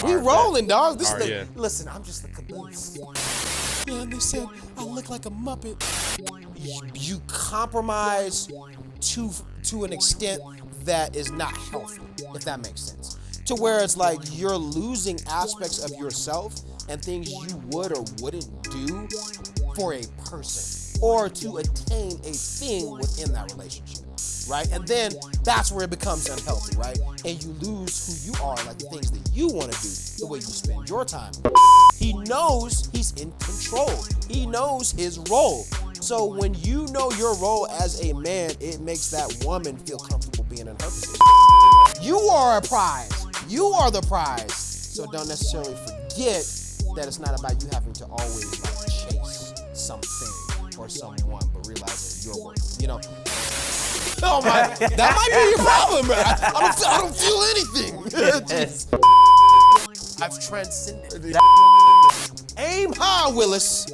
We rolling, dog. Listen, I'm just the caboose. Yeah, and they said I look like a Muppet. You compromise to an extent that is not healthy, if that makes sense. To where it's like you're losing aspects of yourself and things you would or wouldn't do for a person or to attain a thing within that relationship, right? And then that's where it becomes unhealthy, right? And you lose who you are, like the things that you want to do, the way you spend your time. He knows he's in control. He knows his role. So when you know your role as a man, it makes that woman feel comfortable being in her position. You are a prize. You are the prize. So don't necessarily forget that it's not about you having to always like chase something or someone, but realizing your work. You know. Oh my, that might be your problem, bro. I don't feel anything. I've transcended. Aim high, Willis.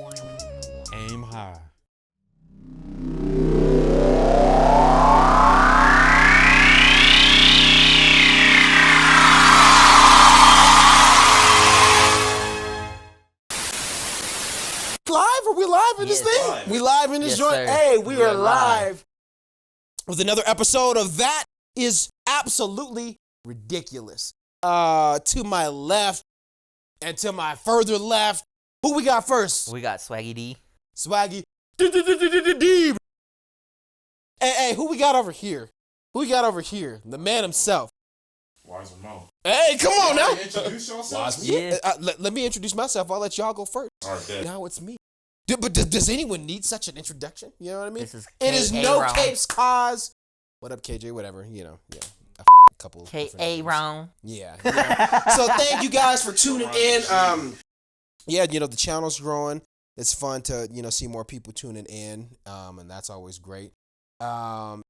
Aim high. Live? Are we live in this thing? Live. We live in this joint? Sir. Hey, we are live with another episode of That Is Absolutely Ridiculous. To my left and to my further left, who we got first? We got Swaggy D. Swaggy D. Hey, who we got over here? Who we got over here? The man himself. Wise Ramon. Hey, come on now. Introduce yourself. Yeah. Let me introduce myself. I'll let y'all go first. All right, then. Now it's me. But does anyone need such an introduction? You know what I mean? This is It is K.A. no Round. Capes Cause. What up, KJ? Whatever. You know, yeah. A couple. K.A. Round. Yeah. So thank you guys for tuning in. Yeah, you know, the channel's growing. It's fun to, you know, see more people tuning in. And that's always great. But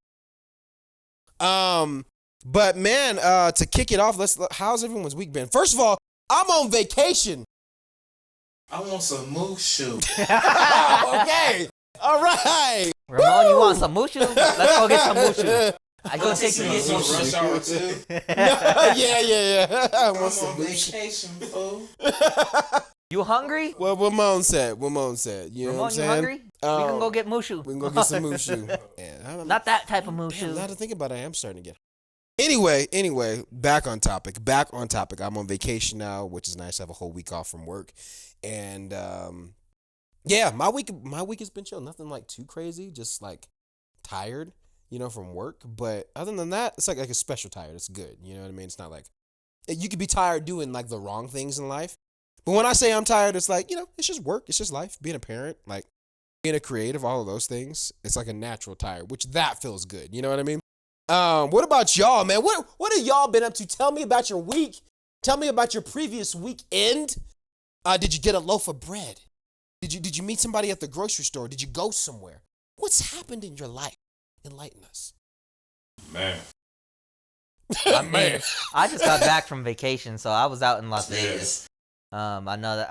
man, to kick it off, how's everyone's week been? First of all, I'm on vacation. I want some moose shoe. Okay. All right. Ramon, you want some mushu? Let's go get some mushu. I go take you to get Some mushu. rush hour too. Yeah. I want I'm some on vacation, fool. You hungry? Well, Ramon said. You know Ramon, what I'm you saying? hungry? We can go get mushu. We can go get some mushu. Yeah, Not that type of Damn, mushu. now to think about it, I am starting to get. Anyway, back on topic. I'm on vacation now, which is nice. I have a whole week off from work, and yeah, my week has been chill. Nothing like too crazy. Just like tired, you know, from work. But other than that, it's like a special tired. It's good. You know what I mean? It's not like you could be tired doing like the wrong things in life. But when I say I'm tired, it's like, you know, it's just work. It's just life. Being a parent, like being a creative, all of those things. It's like a natural tired, which that feels good. You know what I mean? What about y'all, man? What have y'all been up to? Tell me about your week. Tell me about your previous weekend. Did you get a loaf of bread? Did you meet somebody at the grocery store? Did you go somewhere? What's happened in your life? Enlighten us. Man. Man. I just got back from vacation, so I was out in Las Yes. Vegas. I know that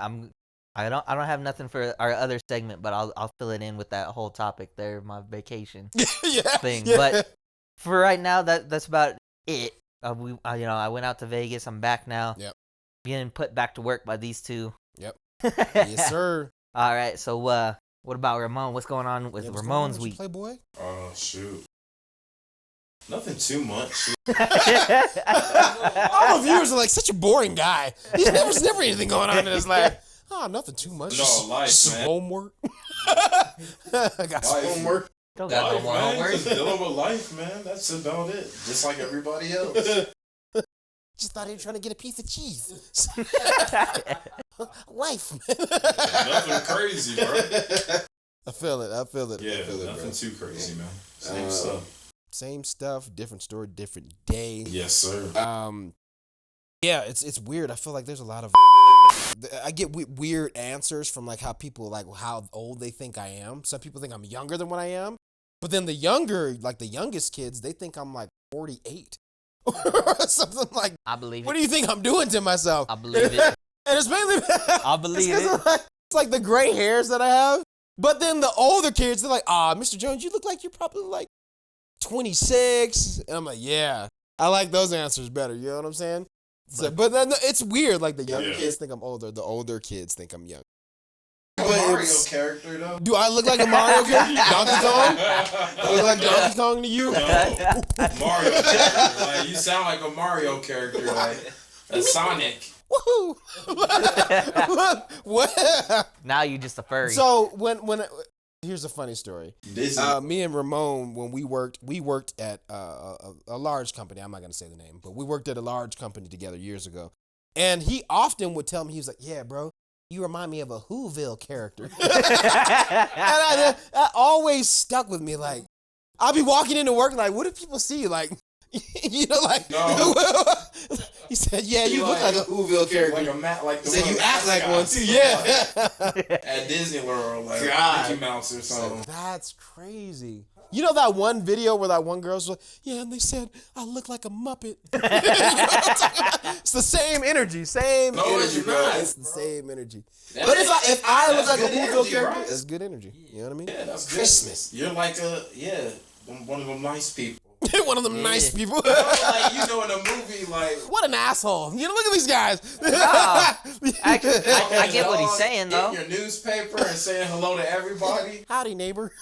I don't have nothing for our other segment, but I'll fill it in with that whole topic there, my vacation Yeah. thing. Yeah. But for right now, that's about it. I went out to Vegas. I'm back now. Yep. Being put back to work by these two. Yep. Yes, sir. All right. So, what about Ramon? What's going on with Yeah, what's Ramon's going on with week? you, Playboy? Oh, shoot. Nothing too much. All the viewers are like such a boring guy. There's never anything going on in his life. Oh, nothing too much. No, Just life, some man. homework. I got some Life. homework. Don't got no Life, more man. homework. Just dealing with life, man. That's about it. Just like everybody else. Just thought he was trying to get a piece of cheese. Life, man. Nothing crazy, bro. I feel it. Yeah, I feel it, nothing bro. too crazy, man. Same stuff. Same stuff, different story, different day. Yes, sir. Yeah, it's weird. I feel like there's a lot of I get weird answers from like how people like how old they think I am. Some people think I'm younger than what I am, but then the youngest kids, they think I'm like 48 or something like. I believe What it. do you think I'm doing to myself? I believe it. And it's mainly I believe it's 'cause it. of, like, it's like the gray hairs that I have. But then the older kids, they're like, Mr. Jones, you look like you're probably like 26. And I'm like, yeah, I like those answers better. You know what I'm saying? So, but then it's weird. Like the younger Yeah. kids think I'm older. The older kids think I'm young. A But Mario it's- character though. Do I look like a Mario character? Donkey Kong? I look like Donkey Kong to you? No, Mario character. Like you sound like a Mario character, like a Sonic. Woohoo! What? Now you just a furry. So when here's a funny story. Disney. Me and Ramon, when we worked at a large company. I'm not gonna say the name, but we worked at a large company together years ago. And he often would tell me, he was like, "Yeah, bro, you remind me of a Whoville character." And that always stuck with me. Like, I'll be walking into work, like, what if people see you? Like, you know, like, No. he said, "Yeah, you look like a Whoville character." like a like the He said, one "You act like one mascots, too." Yeah. At Disney World, like God. Mickey Mouse or something. That's crazy. You know that one video where that one girl's like, "Yeah," and they said I look like a Muppet. It's the same energy, same No, energy, it's bro. not, It's the bro. same energy. That But is- if I look that's like a good Whoville energy, character, right? that's good energy. You know what I mean? Yeah, that's good. Christmas. You're like one of them nice people. One of them nice people. Like you know in a movie, like What an asshole. You know, look at these guys. Actually, I get what he's saying, though. Getting your newspaper and saying hello to everybody. Howdy, neighbor.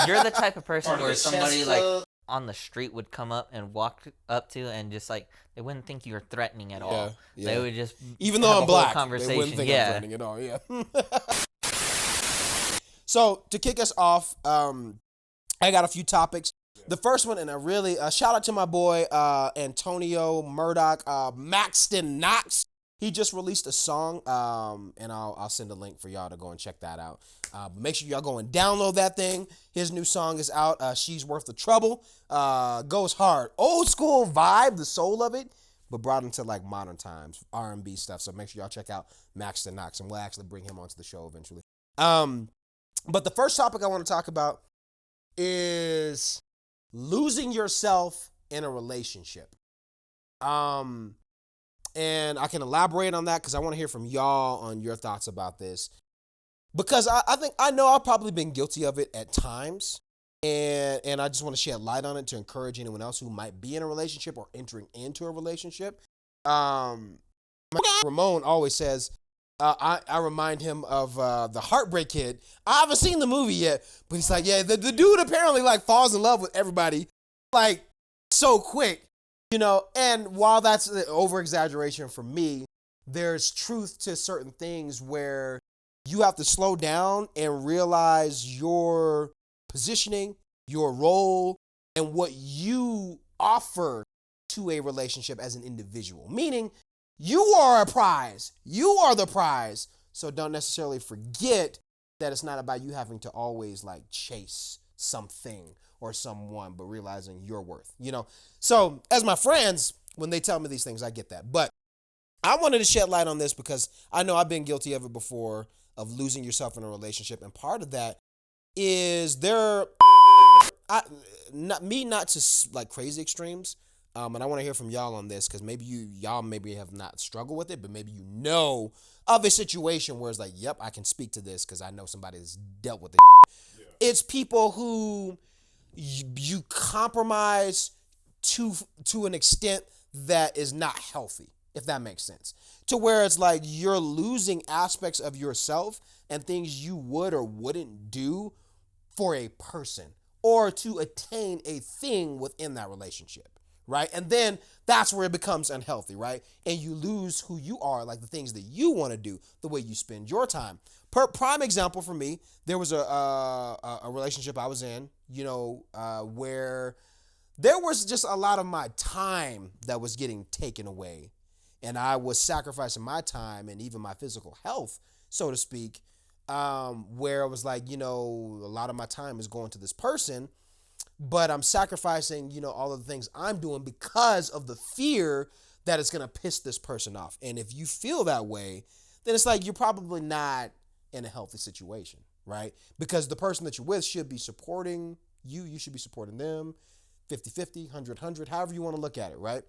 You're the type of person Part of where the somebody chess like club. on the street would come up and walk up to and just like they wouldn't think you were threatening at all. Yeah, yeah. They would just Even though have I'm a whole black, they conversation. wouldn't think I'm Yeah. threatening at all. Yeah. So to kick us off, I got a few topics. The first one, and I really shout out to my boy Antonio Murdoch, Maxton Knox. He just released a song, and I'll send a link for y'all to go and check that out. Make sure y'all go and download that thing. His new song is out. She's Worth the Trouble. Goes hard, old school vibe, the soul of it, but brought into like modern times, R&B stuff. So make sure y'all check out Maxton Knox, and we'll actually bring him onto the show eventually. But the first topic I want to talk about is losing yourself in a relationship. And I can elaborate on that because I want to hear from y'all on your thoughts about this. Because I know I've probably been guilty of it at times. And I just want to shed light on it to encourage anyone else who might be in a relationship or entering into a relationship. Ramon always says, I remind him of the Heartbreak Kid. I haven't seen the movie yet, but he's like, yeah, the dude apparently like falls in love with everybody like so quick, you know. And while that's an over exaggeration for me, there's truth to certain things where you have to slow down and realize your positioning, your role, and what you offer to a relationship as an individual. Meaning, you are a prize. You are the prize. So don't necessarily forget that it's not about you having to always like chase something or someone, but realizing your worth, you know? So as my friends, when they tell me these things, I get that. But I wanted to shed light on this because I know I've been guilty of it before, of losing yourself in a relationship. And part of that is not to like crazy extremes. And I want to hear from y'all on this because maybe y'all maybe have not struggled with it, but maybe you know of a situation where it's like, yep, I can speak to this because I know somebody that's dealt with it. Yeah. It's people who you compromise to an extent that is not healthy, if that makes sense. To where it's like you're losing aspects of yourself and things you would or wouldn't do for a person or to attain a thing within that relationship. Right? And then that's where it becomes unhealthy, right? And you lose who you are, like the things that you want to do, the way you spend your time. Prime example for me, there was a relationship I was in, you know, where there was just a lot of my time that was getting taken away. And I was sacrificing my time and even my physical health, so to speak, where it was like, you know, a lot of my time is going to this person, but I'm sacrificing, you know, all of the things I'm doing because of the fear that it's going to piss this person off. And if you feel that way, then it's like you're probably not in a healthy situation, right? Because the person that you're with should be supporting you. You should be supporting them 50-50, 100-100, however you want to look at it, right?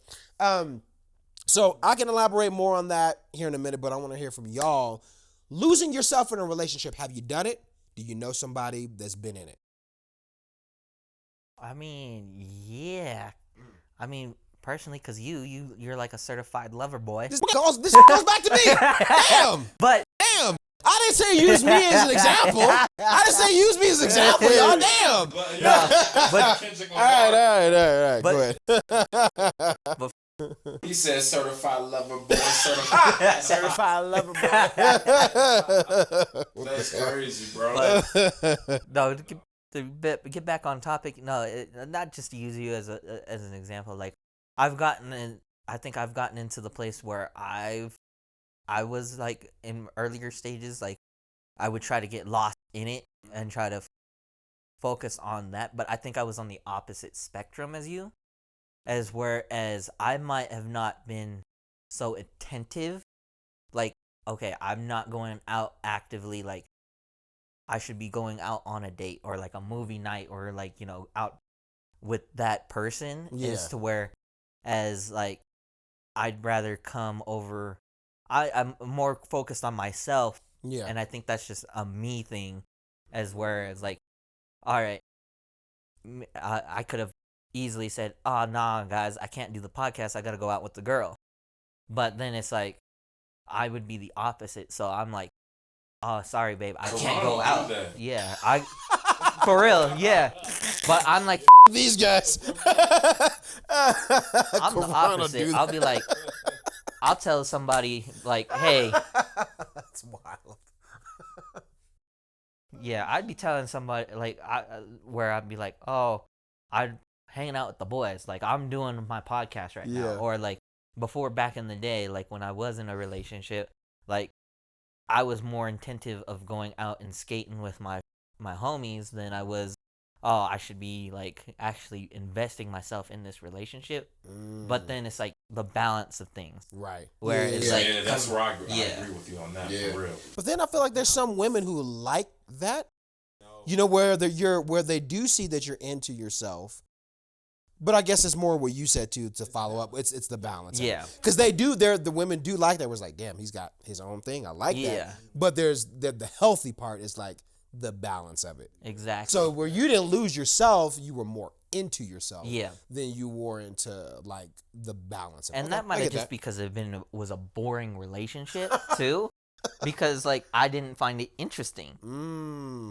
So I can elaborate more on that here in a minute, but I want to hear from y'all. Losing yourself in a relationship, have you done it? Do you know somebody that's been in it? I mean, yeah. I mean, personally, because you're like a certified lover boy. This goes back to me. Damn. But Damn. I didn't say use me as an example. I didn't say use me as an example, y'all. Damn. All right. But- Go ahead. He said certified lover boy, certified. Certified lover boy. That's crazy, bro. no, to get back on topic. No, not just to use you as an example. Like I think I've gotten into the place where I was like in earlier stages, like I would try to get lost in it and try to focus on that. But I think I was on the opposite spectrum as you. Whereas I might have not been so attentive, like, okay, I'm not going out actively, like, I should be going out on a date or, like, a movie night or, like, out with that person, is to where, as, like, I'd rather come over, I'm more focused on myself, and I think that's just a me thing, whereas, like, all right, I could have easily said, oh, nah, guys, I can't do the podcast. I got to go out with the girl. But then it's like, I would be the opposite. So I'm like, oh, sorry, babe. I can't go out. Yeah. For real. Yeah. But I'm like, these guys. I'm the opposite. I'll be like, I'll tell somebody like, hey. That's wild. Yeah. I'd be telling somebody like, where I'd be like, oh, I'm hanging out with the boys, like I'm doing my podcast right now, or like before, back in the day, like when I was in a relationship, like I was more attentive of going out and skating with my homies than I was, oh, I should be like actually investing myself in this relationship. But then it's like the balance of things, right? Where it's like, that's where I agree with you on that, for real. But then I feel like there's some women who like that, where they do see that you're into yourself. But I guess it's more what you said too, to follow up. It's the balance. Yeah. Because the women do like that. It was like, damn, he's got his own thing. I like that. But there's the healthy part is like the balance of it. Exactly. So where you didn't lose yourself, you were more into yourself. Yeah. Than you were into like the balance of it. And that might have just because it was a boring relationship too. Because like I didn't find it interesting.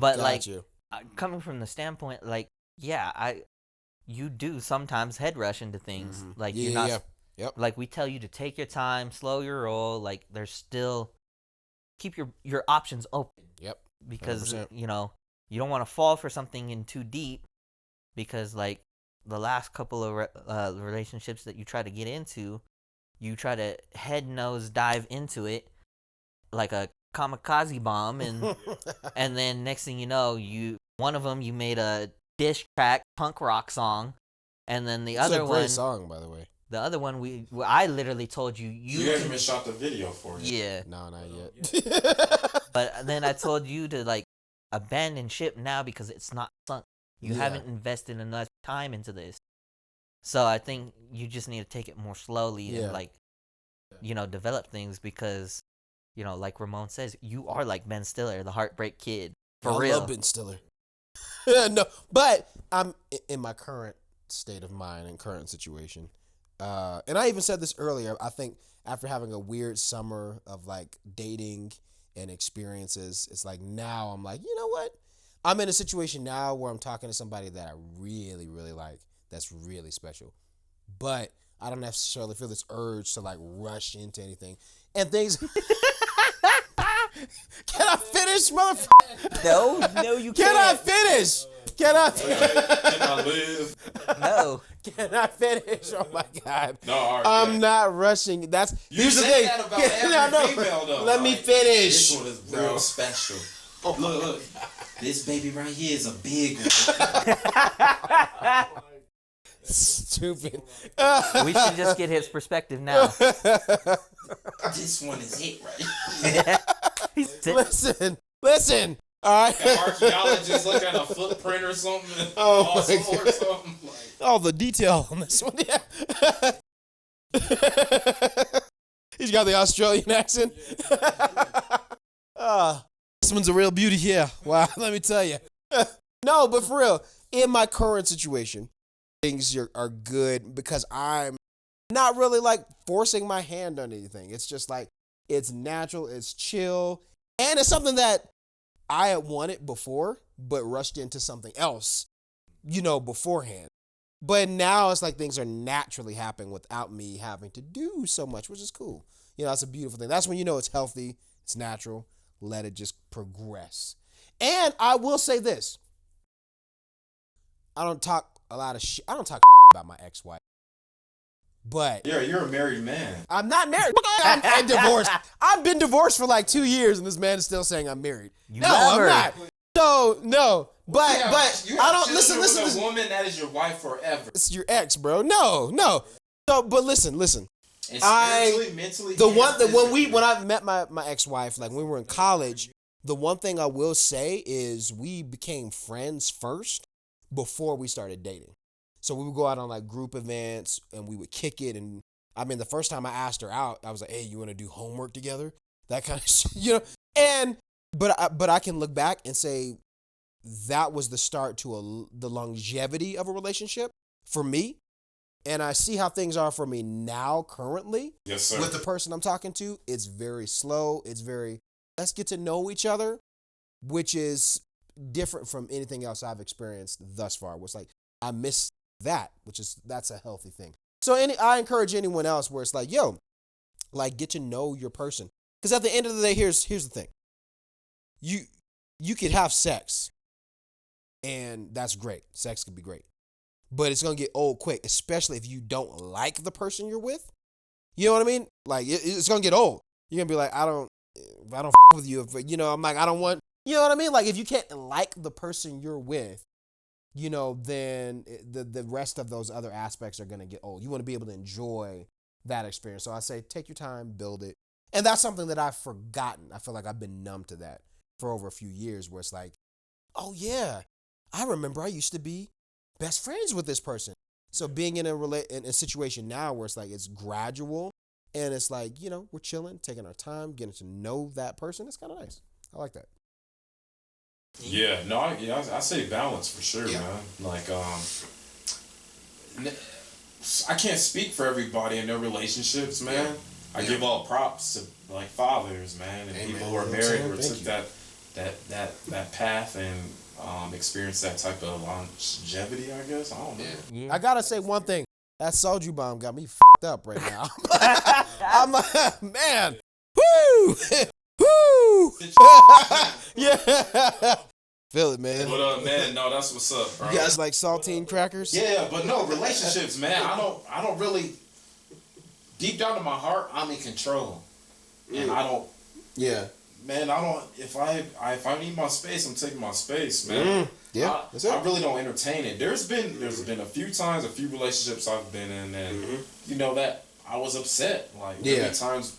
But like coming from the standpoint, like, you do sometimes head rush into things. Like you're not like we tell you to take your time, slow your roll, like there's still keep your options open. Yep. Because 100%. You don't want to fall for something in too deep, because like the last couple of relationships that you try to get into, you try to head nose dive into it like a kamikaze bomb, and and then next thing you know, one of them you made a diss track punk rock song, and then the other one, great song, by the way. The other one I literally told you guys even shot the video for it. Yeah. No, not yet. But then I told you to like abandon ship now because it's not sunk. You haven't invested enough time into this. So I think you just need to take it more slowly and like develop things, because like Ramon says, you are like Ben Stiller, the heartbreak kid. For real. I love Ben Stiller. No, but I'm in my current state of mind and current situation. And I even said this earlier. I think after having a weird summer of like dating and experiences, it's like now I'm like, you know what? I'm in a situation now where I'm talking to somebody that I really, really like. That's really special. But I don't necessarily feel this urge to like rush into anything. And things... Can I finish, motherfucker? No, you can't. Can I finish? Can I live? No. Can I finish? Oh my God. No, I'm not rushing. Here's the thing. That about every female, though. Let me finish. This one is real special. Oh, look. This baby right here is a big one. Stupid. We should just get his perspective now. This one is it right. Listen. All right. An archaeologist look at a footprint or something. Or something. Oh, the detail on this one. Yeah. He's got the Australian accent. This one's a real beauty here. Wow, let me tell you. No, but for real, in my current situation, things are good because I'm not really like forcing my hand on anything. It's just like, it's natural, it's chill, and it's something that I had wanted before, but rushed into something else, beforehand. But now it's like things are naturally happening without me having to do so much, which is cool. That's a beautiful thing. That's when it's healthy, it's natural. Let it just progress. And I will say this. I don't talk a lot of shit. I don't talk about my ex-wife. But you're a married man. I'm not married. I'm divorced. I've been divorced for like 2 years, and this man is still saying I'm married. I'm not. No. But I don't listen. With a woman that is your wife forever. It's your ex, bro. No. So, but listen. And spiritually, mentally, when I met my ex-wife, like when we were in college, the one thing I will say is we became friends first before we started dating. So we would go out on like group events and we would kick it. And I mean, the first time I asked her out, I was like, "Hey, you want to do homework together?" That kind of shit, And but I can look back and say that was the start to the longevity of a relationship for me. And I see how things are for me now, currently. Yes, sir. With the person I'm talking to, it's very slow. It's very, let's get to know each other, which is different from anything else I've experienced thus far. It's like, I miss that, that's a healthy thing. So I encourage anyone else where it's like, get to know your person. Because at the end of the day, here's the thing. You could have sex, and that's great. Sex could be great. But it's going to get old quick, especially if you don't like the person you're with. You know what I mean? Like, it's going to get old. You're going to be like, I don't with you. I'm like, I don't want, you know what I mean? Like, if you can't like the person you're with, then the rest of those other aspects are going to get old. You want to be able to enjoy that experience. So I say, take your time, build it. And that's something that I've forgotten. I feel like I've been numb to that for over a few years, where it's like, oh yeah, I remember I used to be best friends with this person. So being in a situation now where it's like it's gradual and it's like, we're chilling, taking our time, getting to know that person. It's kind of nice. I like that. Yeah, no, I say balance for sure, man. Like, I can't speak for everybody in their relationships, man. I give all props to like fathers, man, and people who are married who took that path and experienced that type of longevity, I guess. I don't know. Yeah. I gotta say one thing. That soju bomb got me f***ed up right now. I'm like, man, woo, woo, yeah. Feel it, man. But man, no, that's what's up, bro. You guys like saltine crackers? Yeah, but no, relationships, man. I don't really. Deep down in my heart, I'm in control, and I don't. Yeah. Man, I don't. If I need my space, I'm taking my space, man. Yeah, I really don't entertain it. There's been a few times, a few relationships I've been in, and that I was upset. Like many times,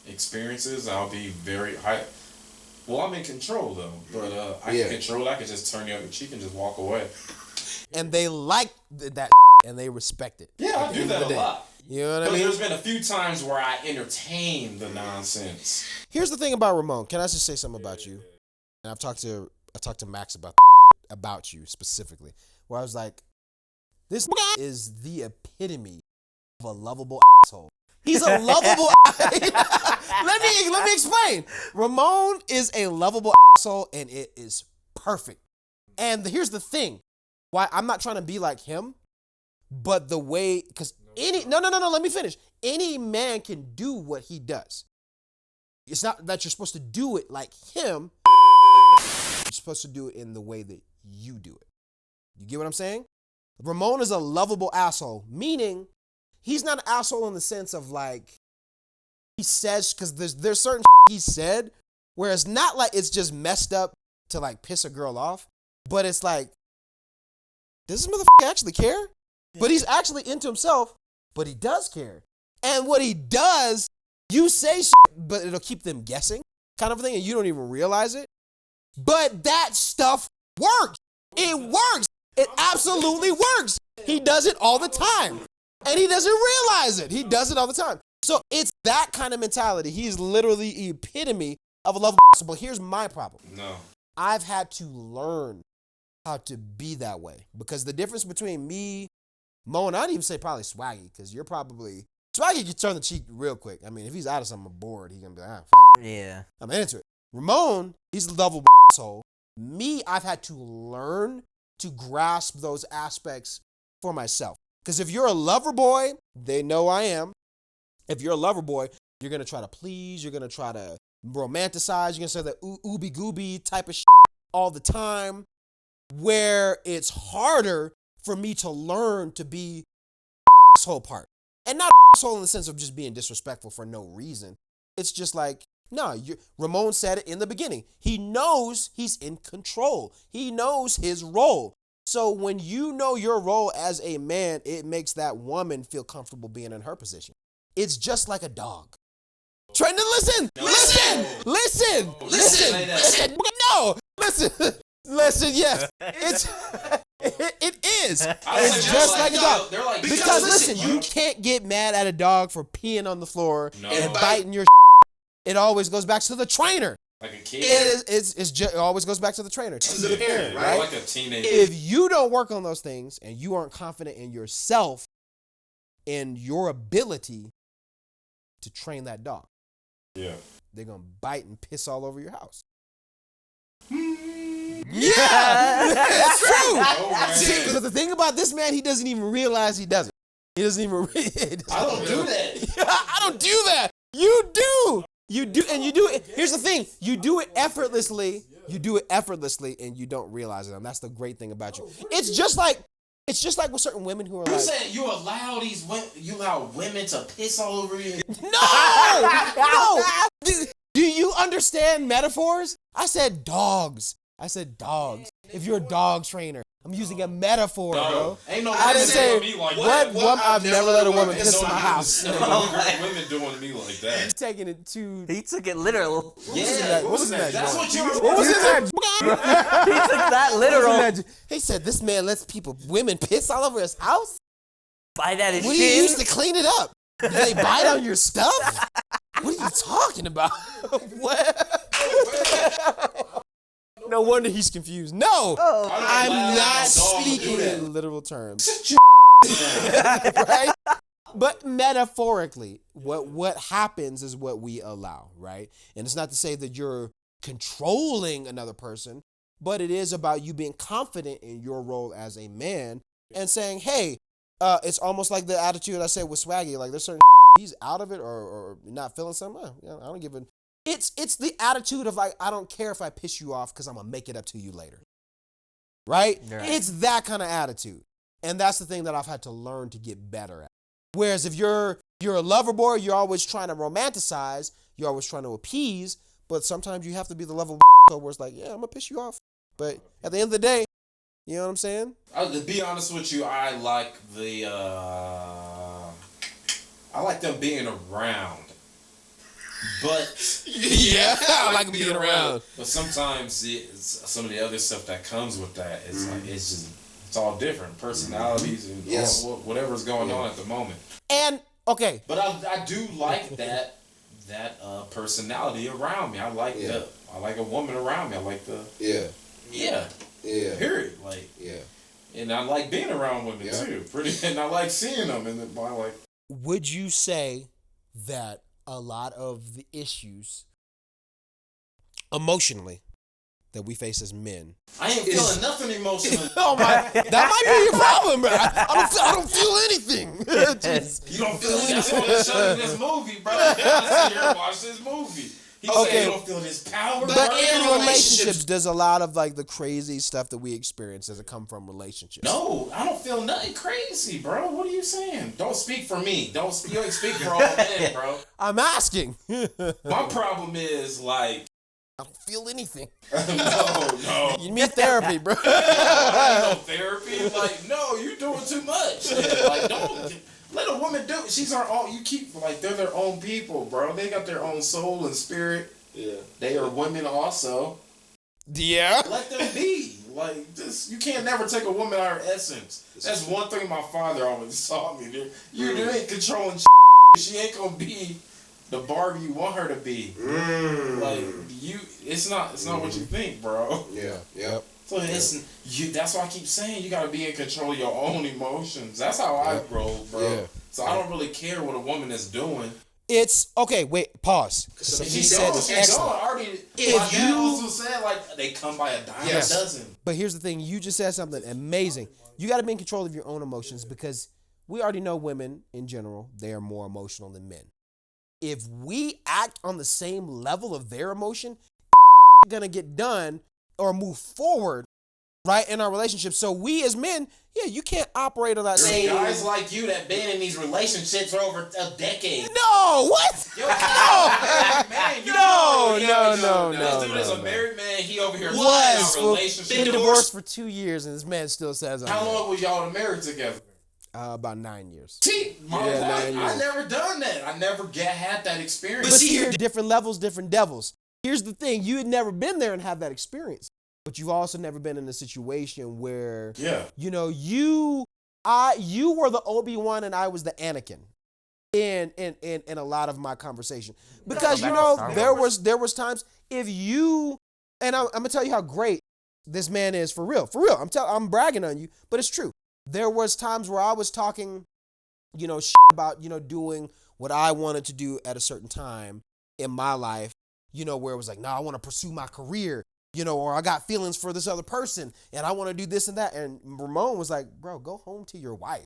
experiences, I'll be very high. Well, I'm in control though, but I can control it. I can just turn the other cheek and just walk away. And they like that, and they respect it. Yeah, I do that a lot. You know what I mean? There's been a few times where I entertain the nonsense. Here's the thing about Ramon. Can I just say something about you? And I talked to Max about you specifically, where I was like, this is the epitome of a lovable asshole. He's a lovable. Let me explain. Ramon is a lovable asshole, and it is perfect. And here's the thing, why I'm not trying to be like him, but the way, because no, let me finish. Any man can do what he does. It's not that you're supposed to do it like him. You're supposed to do it in the way that you do it. You get what I'm saying? Ramon is a lovable asshole, meaning he's not an asshole in the sense of like, he says, because there's certain he said where it's not like it's just messed up to like piss a girl off, but it's like, does this motherfucker actually care? But he's actually into himself, but he does care. And what he does, you say but it'll keep them guessing kind of thing, and you don't even realize it. But that stuff works. It works. It absolutely works. He does it all the time. And he doesn't realize it. He does it all the time. So it's that kind of mentality. He's literally the epitome of a lovable asshole. But here's my problem. No. I've had to learn how to be that way. Because the difference between me, Mo, and I'd even say probably Swaggy, because you're probably Swaggy can turn the cheek real quick. I mean, if he's out of something, I'm bored. He's gonna be like, fuck it. Yeah. I'm into it. Ramon, he's a lovable asshole. Me, I've had to learn to grasp those aspects for myself. Because if you're a lover boy, they know I am. If you're a lover boy, you're going to try to please. You're going to try to romanticize. You're going to say that ooby gooby type of shit all the time. Where it's harder for me to learn to be asshole part. And not asshole in the sense of just being disrespectful for no reason. It's just like, no, Ramon said it in the beginning. He knows he's in control. He knows his role. So when you know your role as a man, it makes that woman feel comfortable being in her position. It's just like a dog. Trenton, listen! No. Listen! No. Listen! No. Listen! Listen! No! Listen! Listen, yes. It is. It's just like a dog. They're like, Because listen, you can't get mad at a dog for peeing on the floor and biting your. It always goes back to the trainer. Like a kid. It always goes back to the trainer, to the parent, right? Like a teenager. If you don't work on those things and you aren't confident in yourself and your ability to train that dog, yeah, they're gonna bite and piss all over your house. Yeah, it's true. Oh, See, but the thing about this man, he doesn't even realize he does it. He doesn't even. I don't do that. I don't do that. You do. You do, and you do it. Here's the thing: you do it effortlessly. You do it effortlessly, and you don't realize it. And that's the great thing about you. It's just like with certain women who are You like, saying you allow women to piss all over you? no. Do you understand metaphors? I said dogs. If you're a dog trainer, I'm using a metaphor, bro. Ain't no I didn't say me like what woman. I've never let a woman piss in my house. Women doing me like that. He's taking it too. He took it literal. Yeah, What was that? That's what you were. What was that? He took that literal. He said this man lets women piss all over his house. Bite at his What do you shin. use to clean it up? Do they bite on your stuff? What are you talking about? What? No wonder he's confused. No, I'm not speaking in literal terms. Right? But metaphorically, what happens is what we allow, right? And it's not to say that you're controlling another person, but it is about you being confident in your role as a man and saying, hey, it's almost like the attitude I said with Swaggy. Like there's certain he's out of it or not feeling something. I don't give a. It's the attitude of like, I don't care if I piss you off because I'm going to make it up to you later. Right? It's that kind of attitude. And that's the thing that I've had to learn to get better at. Whereas if you're a lover boy, you're always trying to romanticize, you're always trying to appease, but sometimes you have to be the level where it's like, yeah, I'm going to piss you off. But at the end of the day, you know what I'm saying? To be honest with you, I like them being around. But yeah, I like being around. But sometimes some of the other stuff that comes with that is like it's all different personalities and whatever's going on at the moment. And okay, but I do like that personality around me. I like I like a woman around me. I like the period. Like and I like being around women too. And I like seeing them. And I like. Would you say that a lot of the issues emotionally that we face as men. I ain't feeling nothing emotional. Oh my, that might be your problem, bro. I don't feel anything. You don't feel anything. That's why I'm showing you this movie, bro. I sit here and watch this movie. He said you don't feel this power. But in relationships, there's a lot of like the crazy stuff that we experience. Does it come from relationships? No, I don't feel nothing crazy, bro. What are you saying? Don't speak for me. You ain't speak for all men, bro. I'm asking. My problem is like I don't feel anything. No. You need therapy, bro. No therapy. Like, no, you're doing too much. Like, don't let a woman do it. She's her own. You keep like they're their own people, bro. They got their own soul and spirit. Yeah. They are women also. Yeah. Let them be. Like this, you can't never take a woman out of her essence. That's one thing my father always taught me. You ain't controlling. She ain't gonna be the Barbie you want her to be. Like it's not what you think, bro. Yeah. Yep. So that's why I keep saying you gotta be in control of your own emotions. That's how I roll, bro. Yeah. So I don't really care what a woman is doing. It's okay. Wait, pause. Something he said is excellent. If you also said like they come by a dime a dozen. But here's the thing: you just said something amazing. You got to be in control of your own emotions because we already know women in general they are more emotional than men. If we act on the same level of their emotion, gonna get done or move forward, right, in our relationship. So we as men, you can't operate on that same. There's guys like you that been in these relationships for over a decade. No, what? Yo, no. This dude is a married man. He over here was in a relationship. been divorced for 2 years, and this man still says. How long was y'all married together? About 9 years. See, my wife, 9 years. I never done that. I never had that experience. But see, here, different levels, different devils. Here's the thing: you had never been there and had that experience, but you've also never been in a situation where, you know, you were the Obi-Wan and I was the Anakin, in a lot of my conversation, because you know there was times if you and I'm gonna tell you how great this man is for real. I'm bragging on you, but it's true. There was times where I was talking, you know, about, you know, doing what I wanted to do at a certain time in my life, you know, where it was like, no, I want to pursue my career, you know, or I got feelings for this other person and I want to do this and that. And Ramon was like, bro, go home to your wife.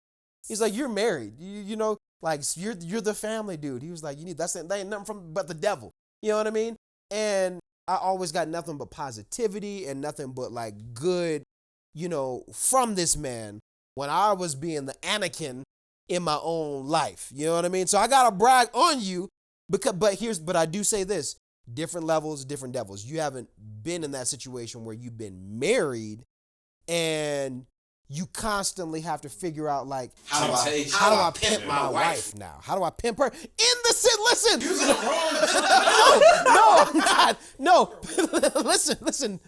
He's like, you're married, you know, like you're the family dude. He was like, that ain't nothing from but the devil. You know what I mean? And I always got nothing but positivity and nothing but like good, you know, from this man when I was being the Anakin in my own life. You know what I mean? So I got to brag on you but I do say this, different levels, different devils. You haven't been in that situation where you've been married and you constantly have to figure out like, how do I pimp my wife now? How do I pimp her? Listen. Using the wrong. No, I'm not. No, listen.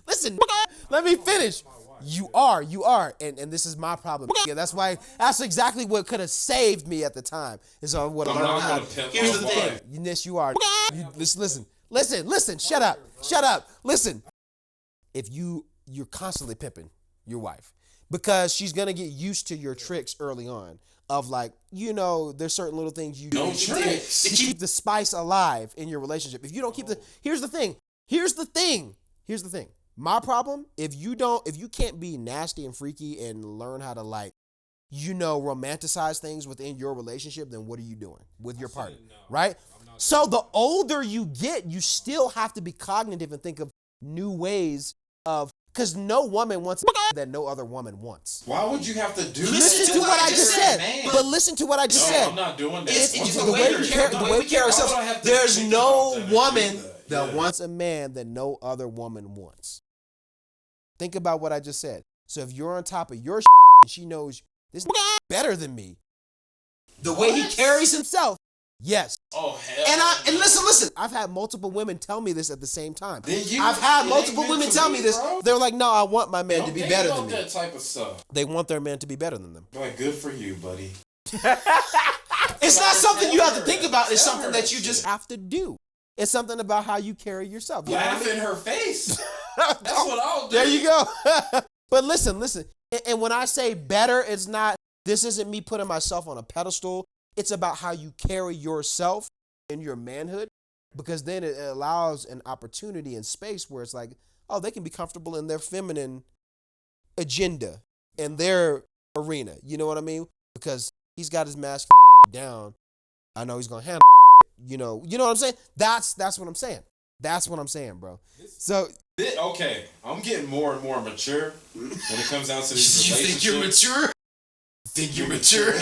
Let me finish. You are, and this is my problem. Yeah, that's exactly what could have saved me at the time. Is what I'm not gonna pimp Here's my the wife. thing. Yes, you are. Listen. Shut up. Listen. If you're constantly pimping your wife because she's gonna get used to your tricks early on. Of like, you know, there's certain little things you do to keep the spice alive in your relationship. If you don't keep here's the thing. My problem, if you can't be nasty and freaky and learn how to like, you know, romanticize things within your relationship, then what are you doing with your partner, right? So the older you get, you still have to be cognitive and think of new ways of, because no woman wants that no other woman wants. Why would you have to do Listen to what I just said. But listen to what I just said. I'm not doing that. The way we carry ourselves, there's no woman that wants a man that no other woman wants. Think about what I just said. So if you're on top of your and she knows this better than me, the way he carries himself, yes. Oh hell. And listen. I've had multiple women tell me this at the same time. I've had multiple women tell me this. Bro. They're like, no, I want my man to be better than me. That type of stuff. They want their man to be better than them. Like, good for you, buddy. It's not something you have to think about. It's something that you just have to do. It's something about how you carry yourself. You laugh in her face. That's what I'll do. There you go. But listen. And when I say better, this isn't me putting myself on a pedestal. It's about how you carry yourself in your manhood, because then it allows an opportunity and space where it's like, oh, they can be comfortable in their feminine agenda in their arena. You know what I mean? Because he's got his mask down. I know he's going to handle you know what I'm saying? That's what I'm saying. That's what I'm saying, bro. So okay, I'm getting more and more mature when it comes down to these relationships. You think you're mature?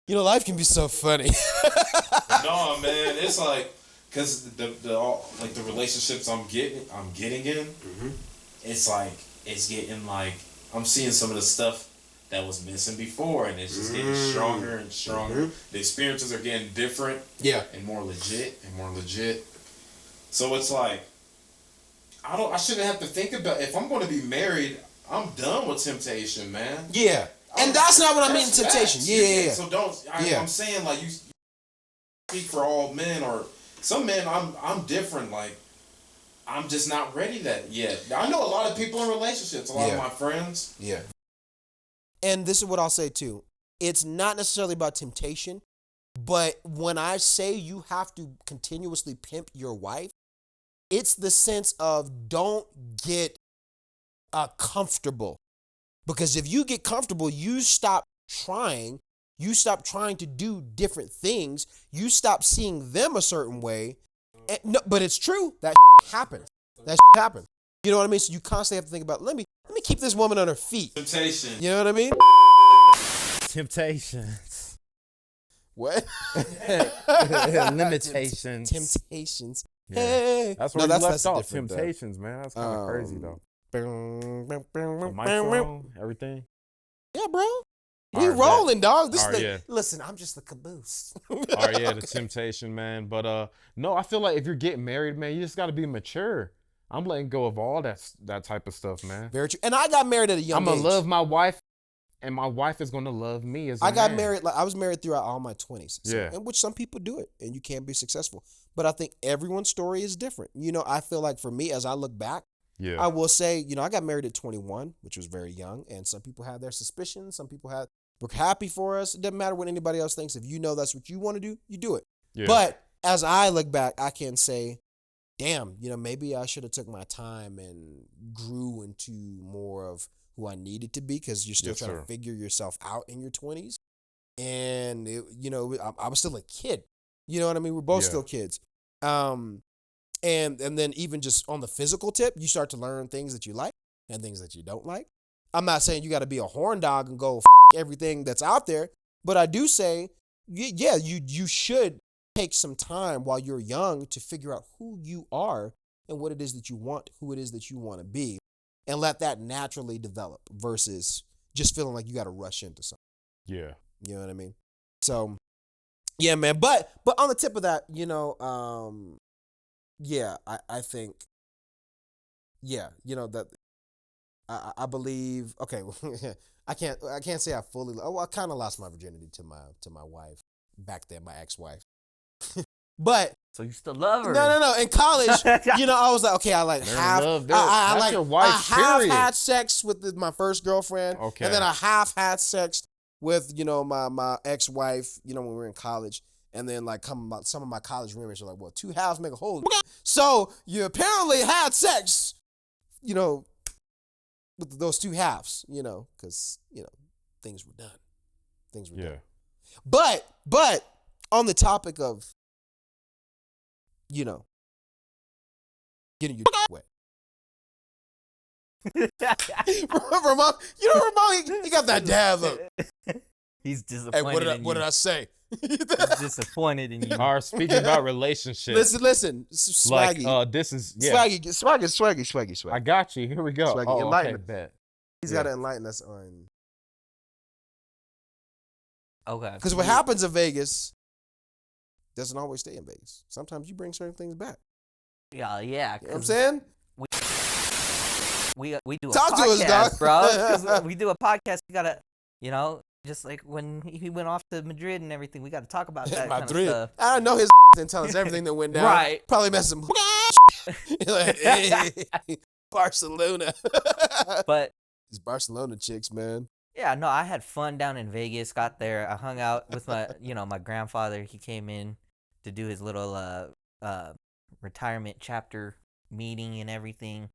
You know, life can be so funny. No, man, it's like, cause the relationships I'm getting in, it's like it's getting like I'm seeing some of the stuff that was missing before, and it's just getting stronger and stronger. The experiences are getting different, and more legit. So it's like I shouldn't have to think about, if I'm going to be married, I'm done with temptation, man. Yeah. And that's not what I mean, temptation. Yeah. So I'm saying, like, you speak for all men, or some men, I'm different. Like, I'm just not ready yet. I know a lot of people in relationships, a lot of my friends. Yeah. And this is what I'll say too. It's not necessarily about temptation, but when I say you have to continuously pimp your wife, it's the sense of don't get comfortable. Because if you get comfortable, you stop trying. You stop trying to do different things. You stop seeing them a certain way. And, no, but it's true. That happens. That happens. You know what I mean? So you constantly have to think about, let me keep this woman on her feet. Temptation. You know what I mean? Temptations. What? Limitations. Temptations. Yeah. Hey. That's where No, you left off. different, Temptations, man. That's kind of crazy, though. The Yeah, microphone, everything. bro. We Alright, rolling, dog. This Alright, thing. yeah. Listen, I'm just the caboose. Oh, yeah, the temptation, man. But, no, I feel like if you're getting married, man, you just got to be mature. I'm letting go of all that type of stuff, man. Very true. And I got married at a young I'm age. going to love my wife, and my wife is going to love me as a I got man. married, like I was married throughout all my 20s. So, Yeah. in which some people do it and you can't be successful. But I think everyone's story is different. You know, I feel like for me, as I look back, Yeah. I will say, you know, I got married at 21, which was very young. And some people had their suspicions. Some people were happy for us. It doesn't matter what anybody else thinks. If you know that's what you want to do, you do it. Yeah. But as I look back, I can say, damn, you know, maybe I should have took my time and grew into more of who I needed to be, because you're still Yes, trying sir. to figure yourself out in your 20s. And, you know, I was still a kid. You know what I mean? We're both Yeah. still kids. And then even just on the physical tip, you start to learn things that you like and things that you don't like. I'm not saying you got to be a horn dog and go everything that's out there, but I do say, yeah, you should take some time while you're young to figure out who you are and what it is that you want, who it is that you want to be, and let that naturally develop versus just feeling like you got to rush into something. Yeah. You know what I mean? So, yeah, man. But on the tip of that, you know, yeah, I think, yeah, you know, that I believe, okay, I can't say I fully, I kind of lost my virginity to my wife back then, my ex-wife. But So you still love her? no. In college, you know, I was like, okay, I like Man, half. love, I that's like your wife, I half period. had sex with my first girlfriend, Okay. and then I half had sex with, you know, my ex-wife, you know, when we were in college. And then like some of my college roommates are like, well, two halves make a whole. So you apparently had sex, you know, with those two halves, you know, because, you know, things were done. Things were Yeah. done. But on the topic of, you know, getting your wet. Ramon, you know, Ramon, he got that dad look. He's Hey, disappointed. what did I say? He's disappointed in you. All right, speaking about relationships. Listen, Swaggy. Like, this is, yeah. Swaggy. I got you. Here we go. Swaggy, Oh, okay, enlighten- bet. He's Yeah. got to enlighten us on. Okay. Because what happens in Vegas doesn't always stay in Vegas. Sometimes you bring certain things back. Yeah. You know what I'm 'cause saying? we do a Talk to us, podcast, dog. bro. 'Cause we do a podcast. We gotta, you know, just like when he went off to Madrid and everything. We got to talk about that kind of stuff. I don't know his didn't tell us everything that went down. Right. Probably messed him. Like, hey, Barcelona. But These Barcelona chicks, man. yeah, no, I had fun down in Vegas. Got there, I hung out with my, you know, my grandfather. He came in to do his little retirement chapter meeting and everything.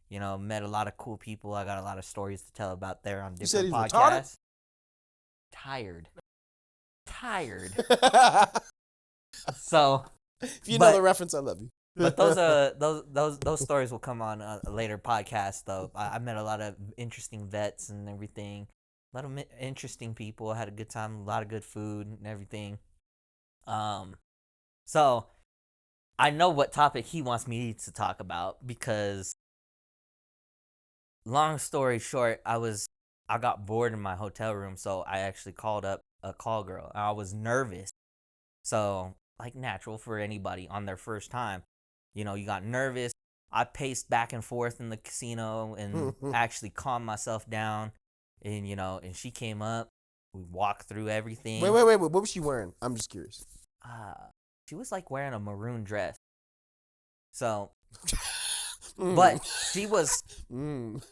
You know, met a lot of cool people. I got a lot of stories to tell about there on You said different he's retarded? podcasts. Tired. So, If you But- know the reference, I love you. but those stories will come on a later podcast. Though I met a lot of interesting vets and everything. A lot of interesting people. I had a good time. A lot of good food and everything. So I know what topic he wants me to talk about because, long story short, I got bored in my hotel room, so I actually called up a call girl. I was nervous, so like natural for anybody on their first time. You know, you got nervous. I paced back and forth in the casino and actually calmed myself down. And, you know, and she came up. We walked through everything. Wait. What was she wearing? I'm just curious. She was like wearing a maroon dress. So, Mm. but she was, Mm.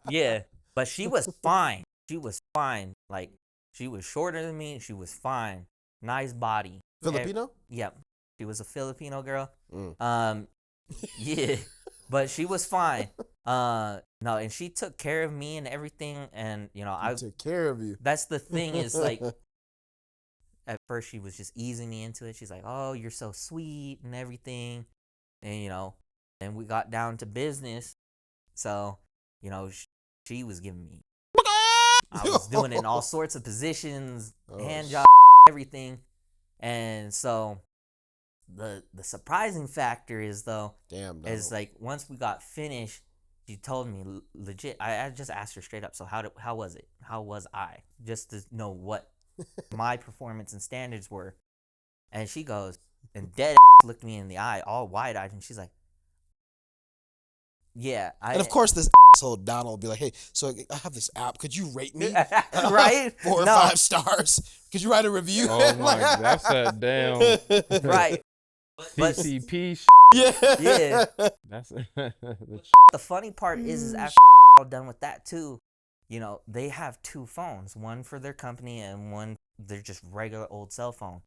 yeah, but she was fine. she was fine. Like, she was shorter than me. She was fine. Nice body. Filipino? Yep. She was a Filipino girl. Mm. Yeah. But she was fine. No, and she took care of me and everything. And, I took care of you. That's the thing is, like, at first she was just easing me into it. She's like, oh, you're so sweet and everything. And, and we got down to business. So, she was giving me, I was doing it in all sorts of positions, hand job, everything. And so the surprising factor is, though, is like once we got finished, she told me legit, I just asked her straight up, so how was it? How was I? Just to know what my performance and standards were. And she goes, and dead looked me in the eye, all wide-eyed, and she's like, yeah. And of course, this asshole Donald will be like, hey, so I have this app. Could you rate me? Right? 4 or 5 stars. Could you write a review? Oh, my God. That's that damn Right. But PCP yeah. That's The funny part is after all done with that, too, they have 2 phones. One for their company and one, they're just regular old cell phone.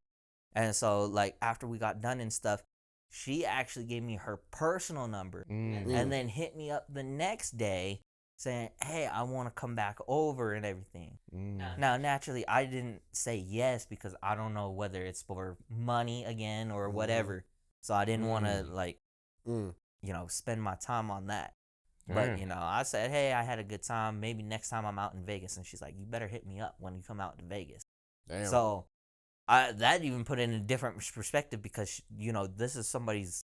And so, like, after we got done and stuff, she actually gave me her personal number and then hit me up the next day saying, hey, I want to come back over and everything. Now, naturally, I didn't say yes because I don't know whether it's for money again or whatever. So I didn't want to, like, spend my time on that. But, I said, hey, I had a good time. Maybe next time I'm out in Vegas. And she's like, you better hit me up when you come out to Vegas. Damn. So that even put it in a different perspective because, this is somebody's,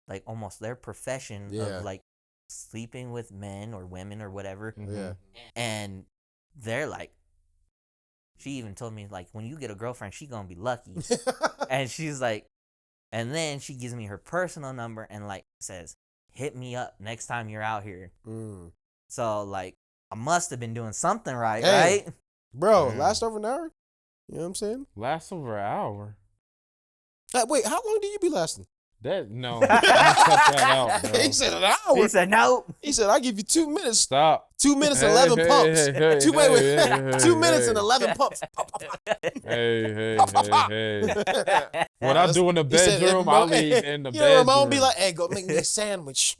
like, almost their profession of, like, sleeping with men or women or whatever. Yeah. And they're like, she even told me, like, when you get a girlfriend, she gonna be lucky. And she's like, and then she gives me her personal number and, like, says, hit me up next time you're out here. So, like, I must have been doing something right, right? Bro, last over an hour? You know what I'm saying? Last over an hour. Wait, how long do you be lasting? No. Cut that out, bro. He said an hour. He said, no. He said, I'll give you 2 minutes. Stop. 2 minutes and 11 pumps. 2 minutes and 11 pumps. Hey. What I do in the bedroom, I leave in the bedroom. Ramon be like, hey, go make me a sandwich.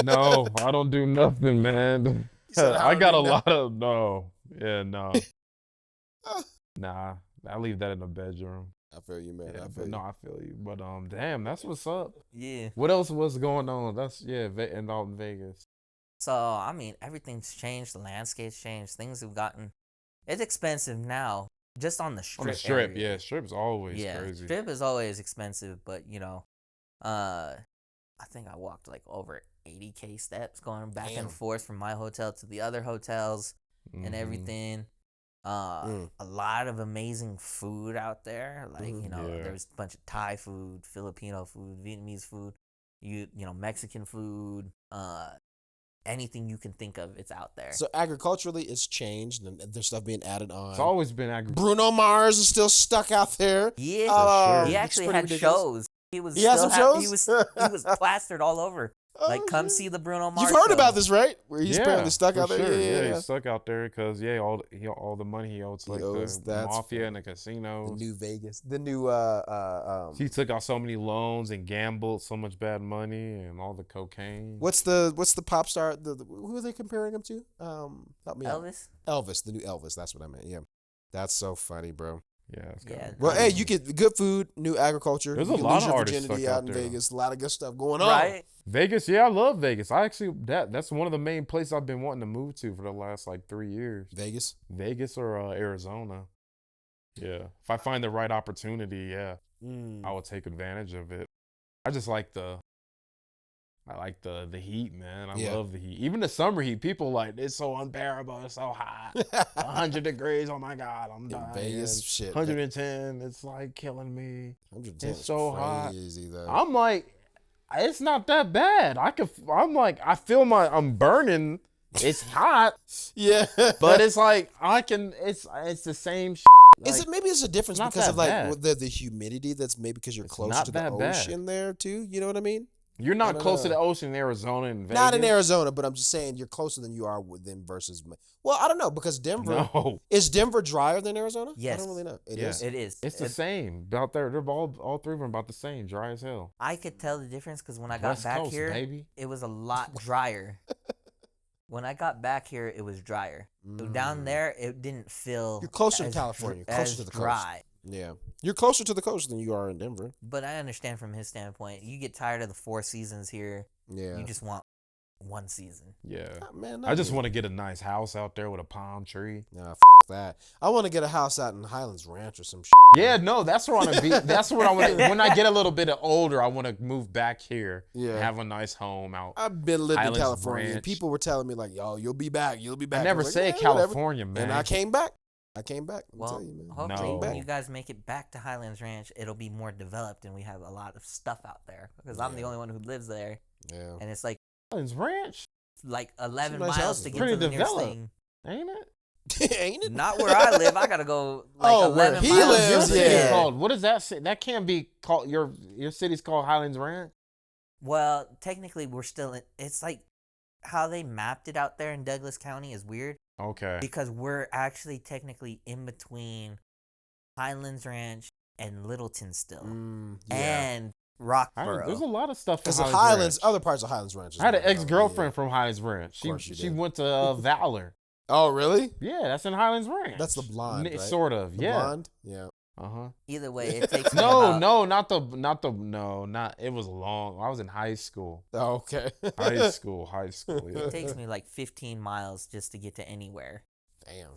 No, I don't do nothing, man. I got a lot of, no. Yeah, no. Nah, I leave that in the bedroom. I feel you, man. Yeah, I feel you. No, I feel you. But damn, that's what's up. Yeah. What else was going on? That's in out in Vegas. So I mean, everything's changed. The landscape's changed. Things have gotten. It's expensive now, just on the strip. On the strip, area. yeah, strip's always crazy. Strip is always expensive, but I think I walked like over 80K steps going back and forth from my hotel to the other hotels and everything. A lot of amazing food out there. Like, there's a bunch of Thai food, Filipino food, Vietnamese food, Mexican food, anything you can think of, it's out there. So agriculturally, it's changed, and there's stuff being added on. It's always been Bruno Mars is still stuck out there. Yeah, he actually had shows. He had some shows? He was plastered all over. Like, come see the Bruno Mars. You've heard show. about this, right? Where he's apparently stuck out there. Sure. Yeah, he's stuck out there because all the money he owes, like the mafia and the casinos. The new Vegas, the new He took out so many loans and gambled so much bad money and all the cocaine. What's the pop star? Who are they comparing him to? Help me Elvis. Out. Elvis, the new Elvis. That's what I meant. Yeah, that's so funny, bro. Yeah. Well, hey, you get good food, new agriculture. There's you a can lot lose of your artists virginity stuck out out in there. Vegas. A lot of good stuff going on. Right. Vegas, yeah, I love Vegas. I actually that's one of the main places I've been wanting to move to for the last like 3 years. Vegas or Arizona. Yeah, if I find the right opportunity, I will take advantage of it. I just like the heat, man. I love the heat. Even the summer heat, people like, it's so unbearable. It's so hot. 100 degrees. Oh my God, I'm dying. Vegas, shit. 110. It's like killing me. 110. It's so hot. Though. I'm like, it's not that bad. I feel I'm burning. It's hot. Yeah. But it's like it's the same. Like, maybe it's a difference because of like the humidity that's maybe because you're closer to the ocean there too. You know what I mean? You're not close to the ocean in Arizona and Vegas. Not in Arizona, but I'm just saying you're closer than you are with them versus. Well, I don't know because Denver. No. Is Denver drier than Arizona? Yes. I don't really know. It Yeah. is. It is. It's the same. Out there, they're all three of them about the same, dry as hell. I could tell the difference because when I got West back Coast, here, baby. it was a lot drier. When I got back here, it was drier. So down there, it didn't feel. You're closer to California, closer to the dry. coast. Yeah, you're closer to the coast than you are in Denver. But I understand from his standpoint. You get tired of the 4 seasons here. Yeah, You just want one season. Yeah. Man, I just want to get a nice house out there with a palm tree. Nah, that. I want to get a house out in Highlands Ranch or some shit. Yeah, no, that's where I want to be. That's what I want. When I get a little bit older, I want to move back here. Yeah. And have a nice home out. I've been living in Highlands California, and Ranch. people were telling me like, "Yo, you'll be back. You'll be back." I never I'm like, said "Yeah, whatever." California, man. And I came back. I'm Well, telling you, man. hopefully No. when you guys make it back to Highlands Ranch, it'll be more developed and we have a lot of stuff out there. Because I'm the Yeah. only one who lives there, Yeah. and it's like Highlands Ranch, 11 Some nice miles houses. to get Pretty to the nearest developed. thing. ain't it? Ain't it? Not where I live. I gotta go like Oh, where 11 he miles. lives, Your city's yeah. called. What is that? That can't be called. Your city's called Highlands Ranch. Well, technically, we're still in. It's like how they mapped it out there in Douglas County is weird Okay. because we're actually technically in between Highlands Ranch and Littleton still, Yeah. and Rockboro. There's a lot of stuff in Because the Highlands Highlands, Ranch. other parts of Highlands Ranch. I had an ex-girlfriend from Highlands Ranch. course you She did. went to Valor. Oh, really? Yeah, that's in Highlands Ranch. That's the blonde, right? Sort of. The Yeah. blonde? Yeah. Either way, it takes me No, about, not. It was long. I was in high school. Oh, okay. High school. Yeah. It takes me like 15 miles just to get to anywhere. Damn.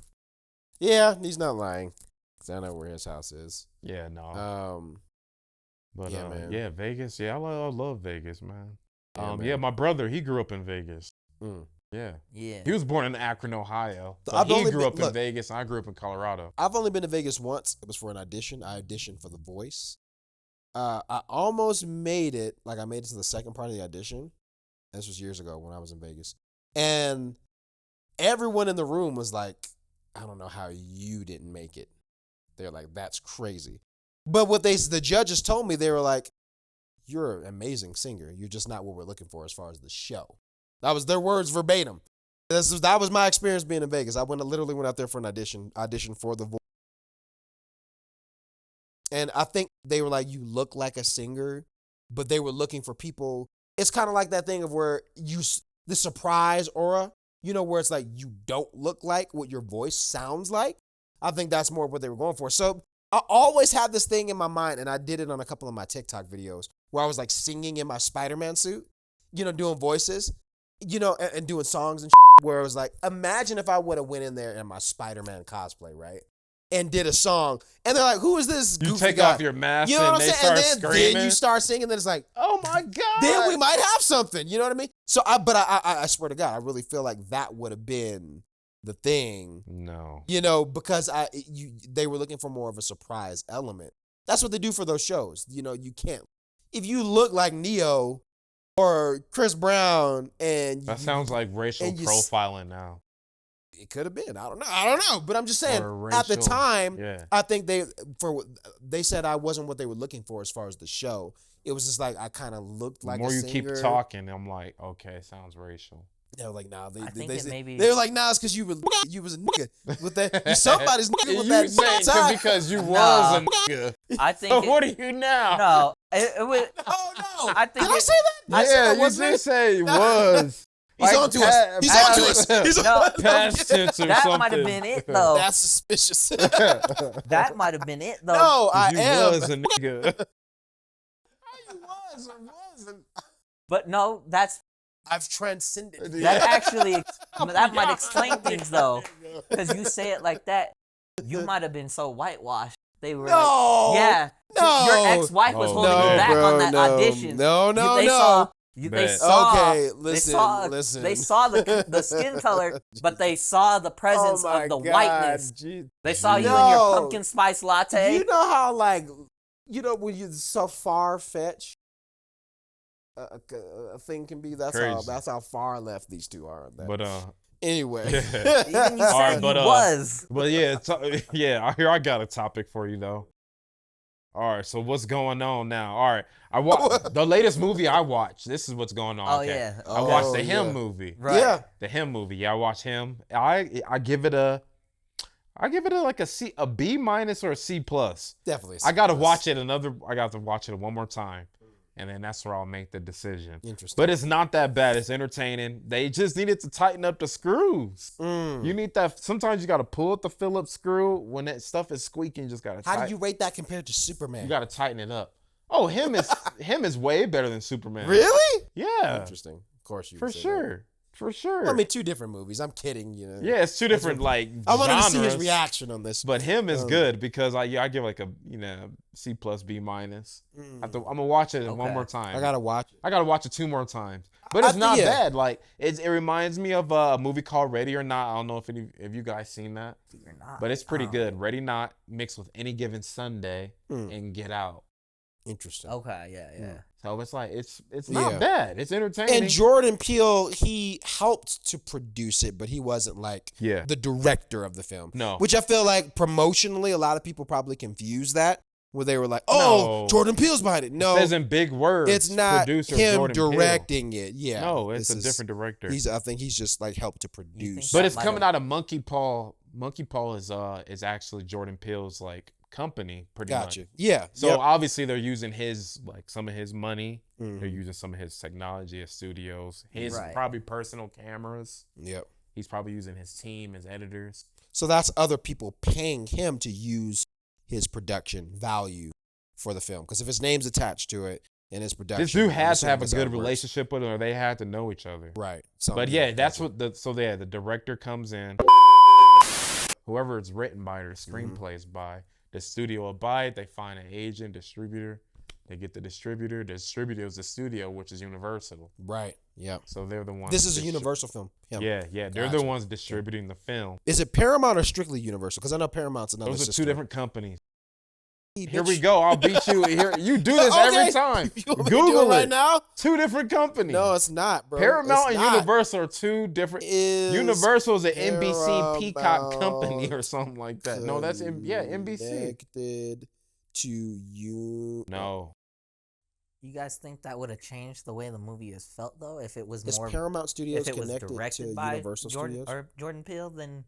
Yeah, he's not lying. 'Cause I know where his house is. Yeah, no. But yeah, man. yeah, Vegas. Yeah, I love Vegas, man. Yeah, man. Yeah, my brother, he grew up in Vegas. Mm. Yeah. Yeah. He was born in Akron, Ohio. But I've he only grew been- up in look. Vegas, and I grew up in Colorado. I've only been to Vegas once. It was for an audition. I auditioned for The Voice. I almost made it. Like, I made it to the second part of the audition. This was years ago when I was in Vegas. And everyone in the room was like, I don't know how you didn't make it. They're like, that's crazy. But what the judges told me, they were like, you're an amazing singer. You're just not what we're looking for as far as the show. That was their words verbatim. That was my experience being in Vegas. I literally went out there for an audition for The Voice. And I think they were like, you look like a singer, but they were looking for people. It's kind of like that thing of where the surprise aura, where it's like you don't look like what your voice sounds like. I think that's more what they were going for. So I always had this thing in my mind, and I did it on a couple of my TikTok videos where I was like singing in my Spider-Man suit, doing voices, and doing songs and where it was like, imagine if I would have went in there in my Spider-Man cosplay, right? And did a song, and they're like, "Who is this goofy You take guy?" off your mask, You know what and I'm they saying? start And then screaming. you start singing, then it's like, oh my God. then we might have something. You know what I mean? So, I swear to God, I really feel like that would have been the thing. No. Because they were looking for more of a surprise element. That's what they do for those shows. You can't, if you look like Neo or Chris Brown, and That sounds like racial and you profiling now. it could have been. I don't know. But I'm just saying, Or at the racial- time, Yeah. I think they said I wasn't what they were looking for as far as the show. It was just like I kind of looked The like more a you singer. keep talking, I'm like, okay, sounds racial. They were like, nah. I think it maybe- They were like, nah, it's because you was a nigga with that. You somebody's nigga with You that saying time. because you No. was a nigga. I think. So what are you now? No, it was. Oh no! I think Did I it- say that? I said Yeah, I you wasn't. did say it was. He's Like, on to us. He's on to us. He's No, on Past tense or that something. might have been it though. That's suspicious. That might have been it though. No, I you am. was a nigga. You was or wasn't. But no, I've transcended. that actually that might explain things though, because you say it like that. You might have been so whitewashed. They were No. like, yeah. No. Your ex-wife was Oh, holding no, you back bro, on that no. audition. No, They no. saw. They Bet. saw. Okay, listen, listen. They saw the skin color, but they saw the presence Oh my of the God. whiteness. Gee- They saw you in No. your pumpkin spice latte. You know how when you're so far fetched, a thing can be. Crazy. That's how far left these two are. On that. But anyway, Yeah. Even you All said right, you but, was. yeah, yeah. Here I got a topic for you though. All right, so what's going on now? All right, the latest movie I watched. This is what's going on. Oh, okay. yeah. I watched the yeah. Him movie. Right. Yeah. The Him movie. Yeah, I watched Him. I give it a like a B minus or a C plus. Definitely. I gotta watch it I got to watch it one more time, and then that's where I'll make the decision. Interesting. But it's not that bad. It's entertaining. They just needed to tighten up the screws. You need that. Sometimes you gotta pull up the Phillips screw when that stuff is squeaking. You just gotta. How do you rate that compared to Superman? You gotta tighten it up. Oh, Him is way better than Superman. Really? Yeah. Interesting. Of course you. For sure. For sure. Well, I mean, 2 different movies. I'm kidding. You know. Yeah, it's 2 different like. I wanted to see his genres. reaction on this. But Him is good because I give like a C plus B minus. I'm gonna watch it one more time. I gotta watch it. I gotta watch it 2 more times. But it's not yeah. bad. Like it reminds me of a movie called Ready or Not. I don't know if you guys seen that. But it's pretty good. Ready Not mixed with Any Given Sunday and Get Out. Interesting. Okay, yeah. So it's like it's not bad. It's entertaining. And Jordan Peele, he helped to produce it, but he wasn't like the director of the film. No. Which I feel like promotionally, a lot of people probably confuse that, where they were like, "Oh, No. Jordan Peele's behind it." No, It says in big words. it's not producer him Jordan Peele. directing it. Yeah, No, it's this a is- different director. I think he's just like helped to produce. But it's Might coming have- out of Monkey Paw. Monkey Paw is actually Jordan Peele's like company, pretty much. Gotcha. Yeah. So obviously they're using some of his money. They're using some of his technology, his studios, his probably personal cameras. Yep. He's probably using his team, his editors. So that's other people paying him to use his production value for the film. Because if his name's attached to it and his production, This dude I'm had to have a assuming that's how good it works. relationship with him, or they had to know each other. Right. But yeah, that's what the director comes in. Whoever it's written by or the screenplays by, the studio will buy it. They find an agent, distributor. They get the distributor. The distributor is the studio, which is Universal. Right. Yep. So they're the ones. This is a Universal film. Him. Yeah. They're the ones distributing the film. Is it Paramount or strictly Universal? Because I know Paramount's another Those are sister. 2 different companies. Hey, Here bitch. we go. I'll beat you. Here, you do this Okay. every time. You want me to do Google it right it. now? 2 different companies. No, it's not, bro. Paramount It's and not. Universal are 2 different. Universal is an NBC Peacock company or Paramount something like that. No, that's NBC. Connected to you. No. You guys think that would have changed the way the movie is felt though, if it was Is more Paramount Studios if it was connected to directed by Universal Studios? Jordan Peele than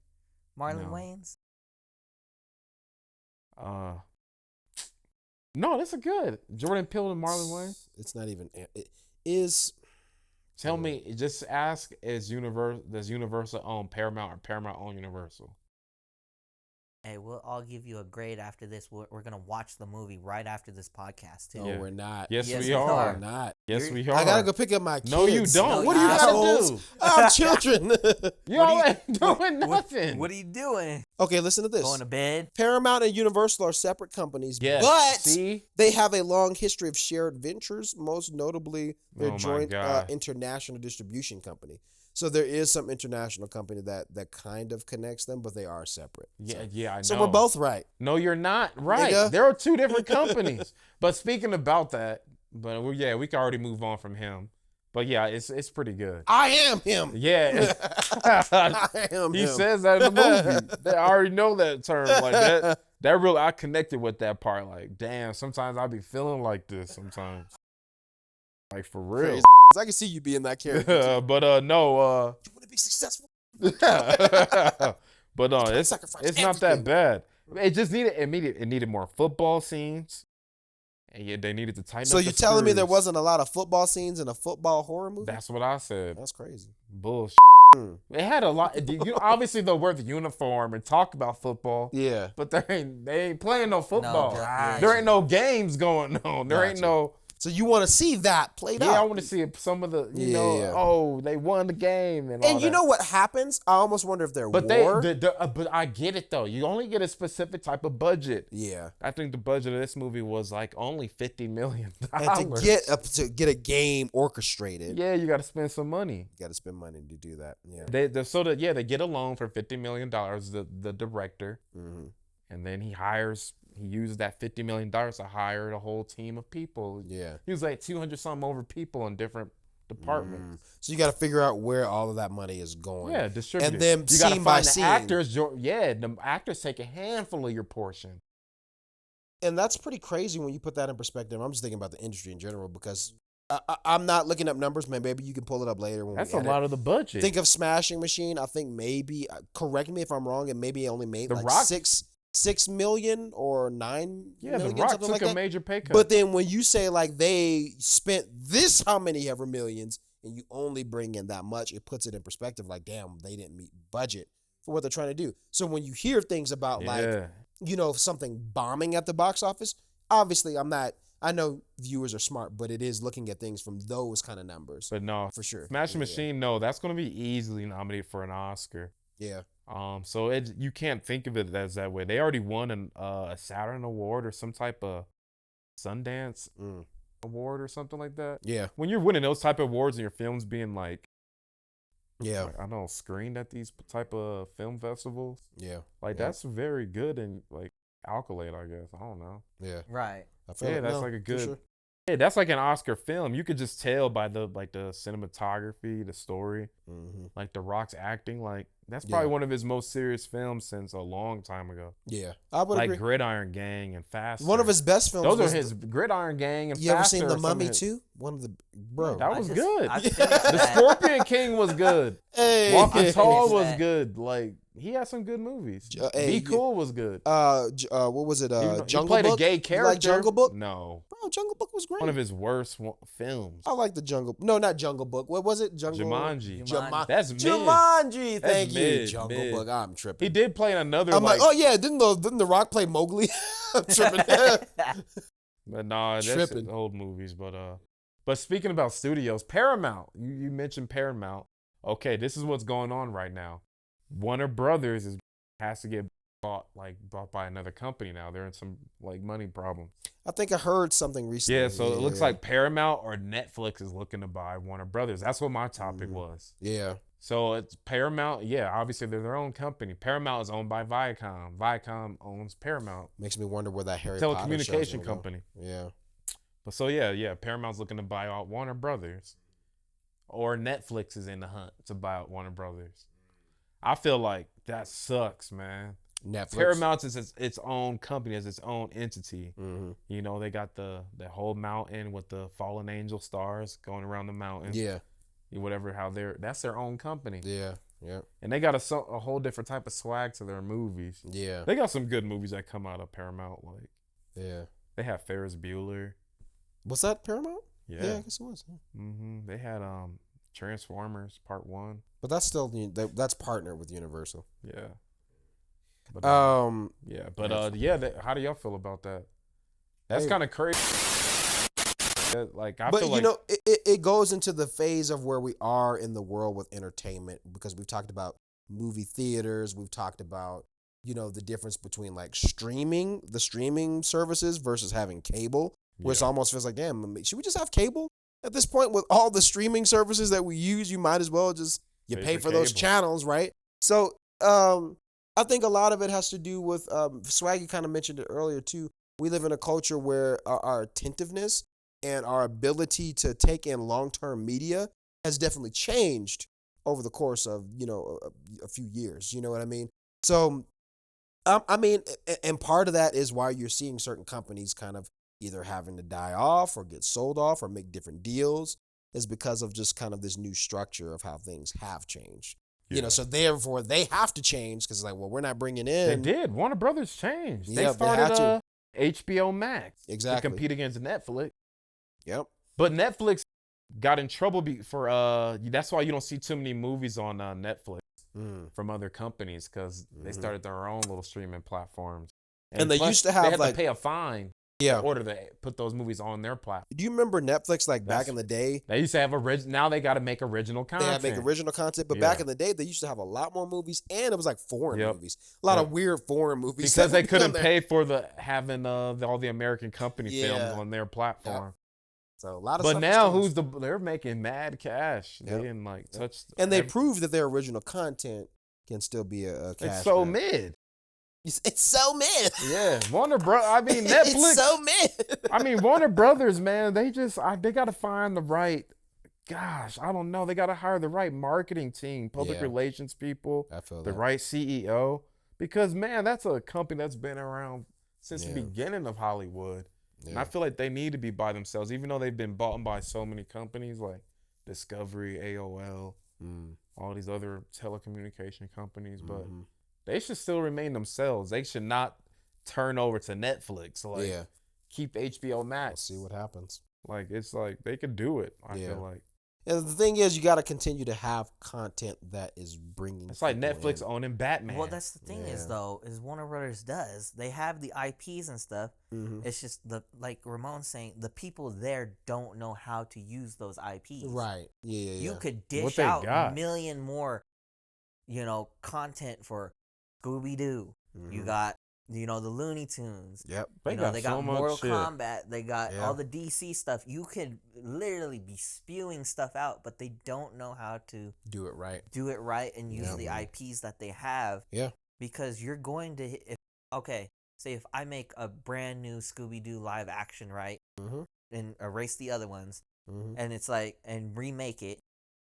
Marlon No. Wayans? No, this is good. Jordan Peele and Marlon Wayans. It's not even. It is. Tell me, just ask: does Universal own Paramount or Paramount own Universal? Hey, we'll all give you a grade after this. We're gonna watch the movie right after this podcast too. No, Yeah. we're not. Yes, Yes, we we are. are. We're not. Yes, we are. I gotta go pick up my kids. No, you don't. No, What do you assholes. gotta do? I have children. You all ain't doing nothing. What are you doing? Okay, listen to this. Going to bed? Paramount and Universal are separate companies, Yes. but See? they have a long history of shared ventures, most notably their Oh my joint God. international distribution company. So there is some international company that kind of connects them, but they are separate. Yeah, I know. So we're both right. No, you're not right. Nigga. There are 2 different companies. But speaking about that, we can already move on from him. But yeah, it's pretty good. I am him. Yeah. I am He him. says that in the movie. I already know that term. Like that really, I connected with that part. Like, damn, sometimes I be feeling like this sometimes. Like for real. Crazy. I can see you being that character. But no, You want to be successful? but no, it's Sacrifice not that everything. bad. It just needed more football scenes. And yeah, they needed to tighten So up you're the telling me there screws. wasn't a lot of football scenes in a football horror movie? That's what I said. That's crazy. Bullshit. It had a lot. Obviously, they'll wear the uniform and talk about football. Yeah. But they ain't playing no football. Gotcha. There ain't no games going on. There ain't Gotcha. no. So you want to see that played out? Yeah, I want to see some of the. Yeah. Oh, they won the game and all And you that. know what happens? I almost wonder if they're But war. but I get it though. You only get a specific type of budget. Yeah. I think the budget of this movie was like only $50 million. And to get a game orchestrated, Yeah, you got to spend some money. you got to spend money to do that. Yeah. They get a loan for $50 million. The director, and then he uses that $50 million to hire the whole team of people. Yeah. He was like 200 something over people in different departments. So you got to figure out where all of that money is going. Yeah, distributed. And then you gotta scene by find the scene. actors. The actors take a handful of your portion. And that's pretty crazy when you put that in perspective. I'm just thinking about the industry in general because I'm not looking up numbers, man. Maybe you can pull it up later. That's a lot of the budget. Think of Smashing Machine. I think maybe, correct me if I'm wrong, and maybe it only made The like Rock, 6 million or 9 million. The Rock something took like a major pay cut. But then when you say like they spent this how many ever millions and you only bring in that much, it puts it in perspective. Like, damn, they didn't meet budget for what they're trying to do. So when you hear things about like, something bombing at the box office, obviously I know viewers are smart, but it is looking at things from those kind of numbers. But no, for sure. Smashing Machine, no, that's going to be easily nominated for an Oscar. Yeah. So you can't think of it as that way. They already won a Saturn Award or some type of Sundance Award or something like that. Yeah. When you're winning those type of awards and your films being like, I don't know, screened at these type of film festivals. Yeah. That's very good and like accolade, I guess. I don't know. Yeah. Right. I feel that's like a good. Sure. Yeah, that's like an Oscar film. You could just tell by the cinematography, the story, like The Rock's acting. Like that's probably one of his most serious films since a long time ago. Yeah, I would agree. Like Gridiron Gang and Faster. One of his best films. Those are his Gridiron Gang and Faster. You ever seen The Mummy too? One of the that was good. The Scorpion King was good. Hey, Walking Tall was good. Like he had some good movies. Be Cool was good. What was it? Jungle he played Book. A gay character. Like Jungle Book? No. Bro, Jungle Book was great. One of his worst films. I like the Jungle. No, not Jungle Book. What was it? Jumanji. That's mid. Jumanji. Thank you. Mid, Jungle Book. I'm tripping. He did play in another. I'm like, oh yeah, didn't the Rock play Mowgli? I'm tripping. But nah, that's old movies. But speaking about studios, Paramount. You mentioned Paramount. Okay, this is what's going on right now. Warner Brothers has to get bought by another company now. They're in some like money problems. I think I heard something recently. Yeah, so it looks like Paramount or Netflix is looking to buy Warner Brothers. That's what my topic was. Yeah. So it's Paramount. Yeah, obviously they're their own company. Paramount is owned by Viacom. Viacom owns Paramount. Makes me wonder where that Harry Potter telecommunication company. Yeah. But so yeah, Paramount's looking to buy out Warner Brothers, or Netflix is in the hunt to buy out Warner Brothers. I feel like that sucks, man. Netflix. Paramount is its own company, as its own entity. Mm-hmm. You know, they got the whole mountain with the fallen angel stars going around the mountain. Yeah. Whatever, that's their own company. Yeah. Yeah. And they got a whole different type of swag to their movies. Yeah. They got some good movies that come out of Paramount. Like, yeah. They have Ferris Bueller. Was that Paramount? Yeah. Yeah, I guess it was. Yeah. Mm-hmm. They had Transformers Part 1. But that's still that's partnered with Universal. Yeah. But, how do y'all feel about that? That's kind of crazy. Like, I feel like, you know, it goes into the phase of where we are in the world with entertainment, because we've talked about movie theaters, we've talked about, you know, the difference between like the streaming services versus having cable, where it almost feels like, damn, should we just have cable at this point with all the streaming services that we use? You might as well just pay for those channels, right? So I think a lot of it has to do with Swaggy kind of mentioned it earlier too. We live in a culture where our attentiveness and our ability to take in long-term media has definitely changed over the course of, you know, a few years. You know what I mean? So, I mean, and part of that is why you're seeing certain companies kind of either having to die off or get sold off or make different deals, is because of just kind of this new structure of how things have changed. Yeah. You know, so therefore they have to change, because it's like, well, we're not bringing in. They did. Warner Brothers changed. They started HBO Max to compete against Netflix. Yep. But Netflix got in trouble for that's why you don't see too many movies on Netflix from other companies, because they started their own little streaming platforms. And they used to have they had to pay a fine in order to put those movies on their platform. Do you remember Netflix back in the day? They used to have now they got to make original content. They had to make original content, but back in the day they used to have a lot more movies, and it was like foreign movies. A lot of weird foreign movies. Because they couldn't pay for having all the American company films on their platform. So a lot of But now they're making mad cash. They didn't touch. And they proved that their original content can still be a cash. It's so mid. It's so mid. Yeah, Warner I mean, Netflix. It's so mid. I mean, Warner Brothers, man, they got to find the right. Gosh, I don't know. They got to hire the right marketing team, public relations people, I feel the right CEO, because man, that's a company that's been around since the beginning of Hollywood. Yeah. And I feel like they need to be by themselves, even though they've been bought by so many companies like Discovery, AOL, all these other telecommunication companies. But they should still remain themselves. They should not turn over to Netflix. Like, keep HBO Max. We'll see what happens. Like, it's like they could do it. I feel like. And the thing is, you got to continue to have content that is bringing. It's like Netflix owning Batman. Well, that's the thing is Warner Brothers does. They have the IPs and stuff. It's just like Ramon's saying, the people there don't know how to use those IPs. Right. Yeah. You could dish out a million more, content for Scooby Doo. You got. The Looney Tunes. Yep. They got so Mortal Kombat. They got all the DC stuff. You could literally be spewing stuff out, but they don't know how to do it right. And use the IPs that they have. Yeah. Because you're going to say if I make a brand new Scooby-Doo live action, right? And erase the other ones. And it's like, and remake it,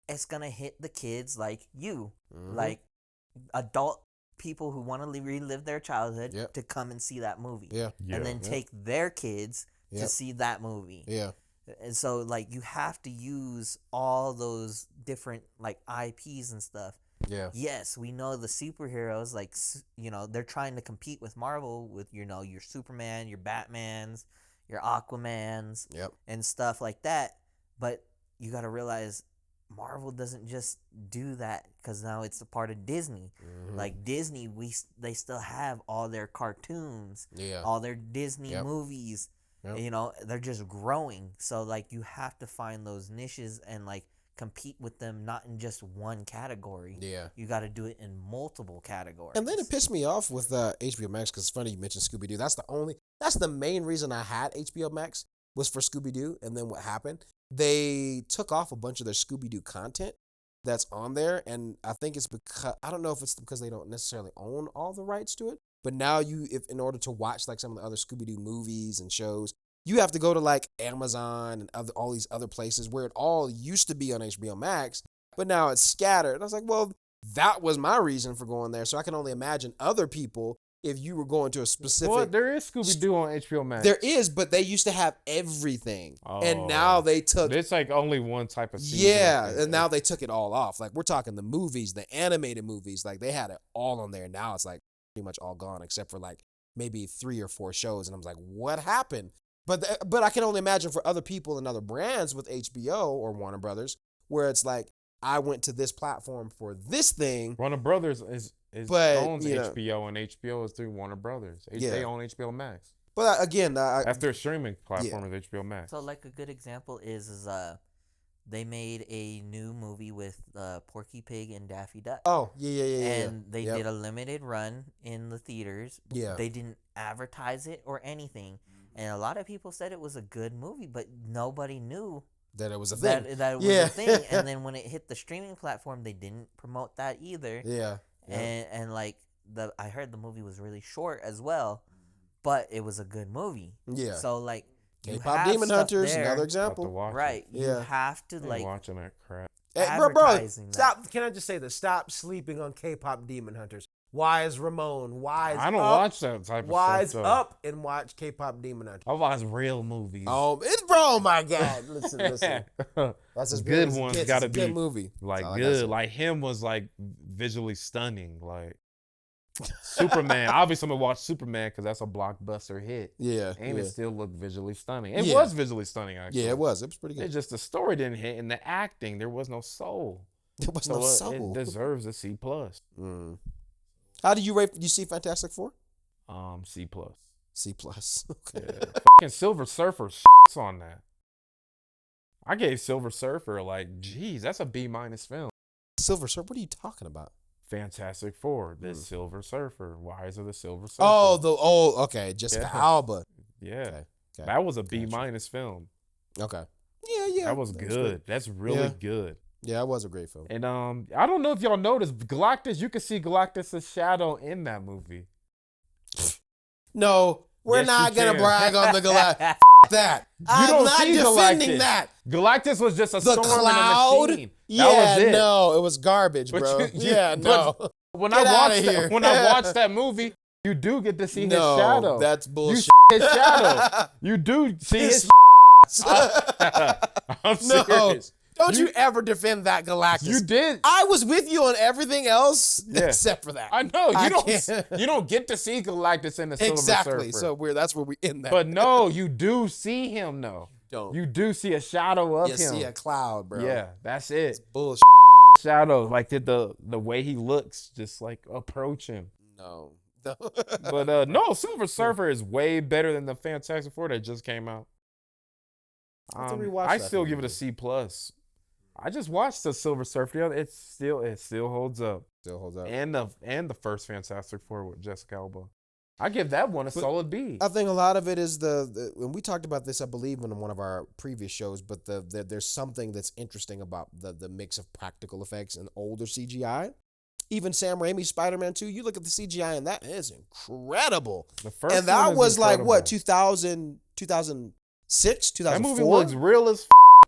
it's going to hit the kids like you. Like adult people who want to relive their childhood to come and see that movie. And then take their kids to see that movie. And so, like, you have to use all those different, like, IPs and stuff. Yes, we know the superheroes, like, they're trying to compete with Marvel with, your Superman, your Batmans, your Aquamans, and stuff like that. But you got to realize Marvel doesn't just do that because now it's a part of Disney. Like Disney, they still have all their cartoons, all their Disney movies. They're just growing. So like you have to find those niches and like compete with them, not in just one category. You got to do it in multiple categories. And then it pissed me off with HBO Max because it's funny you mentioned Scooby Doo. That's the main reason I had HBO Max was for Scooby Doo. And then what happened? They took off a bunch of their Scooby-Doo content that's on there, and I think it's because, I don't know if it's because they don't necessarily own all the rights to it, but now if in order to watch like some of the other Scooby-Doo movies and shows, you have to go to like Amazon and all these other places where it all used to be on HBO Max, but now it's scattered. And I was like, well, that was my reason for going there, so I can only imagine other people if you were going to a specific... Well, there is Scooby-Doo on HBO Max. There is, but they used to have everything. And now they took... It's like only one type of season. Yeah, and now they took it all off. Like, we're talking the movies, the animated movies. Like, they had it all on there. Now it's like pretty much all gone except for like maybe 3 or 4 shows. And I'm like, what happened? But I can only imagine for other people and other brands with HBO or Warner Brothers where it's like, I went to this platform for this thing. Warner Brothers owns HBO, and HBO is through Warner Brothers. They own HBO Max. But again, that's their streaming platform is HBO Max. So like a good example is they made a new movie with Porky Pig and Daffy Duck. Oh, yeah. And they did a limited run in the theaters. Yeah. They didn't advertise it or anything. And a lot of people said it was a good movie, but nobody knew that it was a thing. That it was a thing. And then when it hit the streaming platform, they didn't promote that either. Yeah. And like I heard the movie was really short as well, but it was a good movie. Yeah. So like K-pop Demon Hunters, another example. Right. You have to like watching that crap. Hey, bro, stop. Can I just say this? Stop sleeping on K-pop Demon Hunters. Wise Ramon. Wise. I don't watch that type of stuff. Wise up and watch K-pop Demon Hunters. I watch real movies. Oh my God. Listen. That's as good ones. Got to be good movie. Like good. Like him was like visually stunning. Like Superman. Obviously, I'm gonna watch Superman because that's a blockbuster hit. Yeah. And it still looked visually stunning. It was visually stunning. Actually. Yeah, it was. It was pretty good. It's just the story didn't hit, and the acting there was no soul. There was no soul. It deserves a C+. How do you rate? You see Fantastic Four? C+. C+. Okay. Yeah. Fucking Silver Surfer on that. I gave Silver Surfer like, geez, that's a B- film. Silver Surfer? What are you talking about? Fantastic Four. This Silver Surfer. Rise of the Silver Surfer. Okay. Jessica Alba. Yeah. Okay. That was a B- film. Okay. Yeah. That was good. That's really good. Yeah, it was a great film. And I don't know if y'all noticed, Galactus, you can see Galactus' shadow in that movie. No, we're not going to brag on the Galactus. That. I'm not defending that. Galactus was just a storm cloud? in a machine. No, it was garbage, bro. When I watched that movie, You do get to see his shadow. That's bullshit. You see his shadow. You do see his. I'm serious. Don't you ever defend that Galactus. You did. I was with you on everything else except for that. I know. You don't get to see Galactus in the Silver Surfer. Exactly. So that's where we end that. But no, you do see him though. You do see a shadow of him. You see a cloud, bro. Yeah, that's it. It's bullshit. Shadow, like the way he looks, just like approach him. No. But no, Silver Surfer is way better than the Fantastic Four that just came out. I still give it a C+. I just watched the Silver Surfer. It still holds up. Still holds up. And the first Fantastic Four with Jessica Alba. I give that one a solid B. I think a lot of it is when we talked about this, I believe, in one of our previous shows, but there's something that's interesting about the mix of practical effects and older CGI. Even Sam Raimi's Spider-Man 2, you look at the CGI and that is incredible. The first and that one was incredible. Like, what, 2006, 2004? That movie looks real as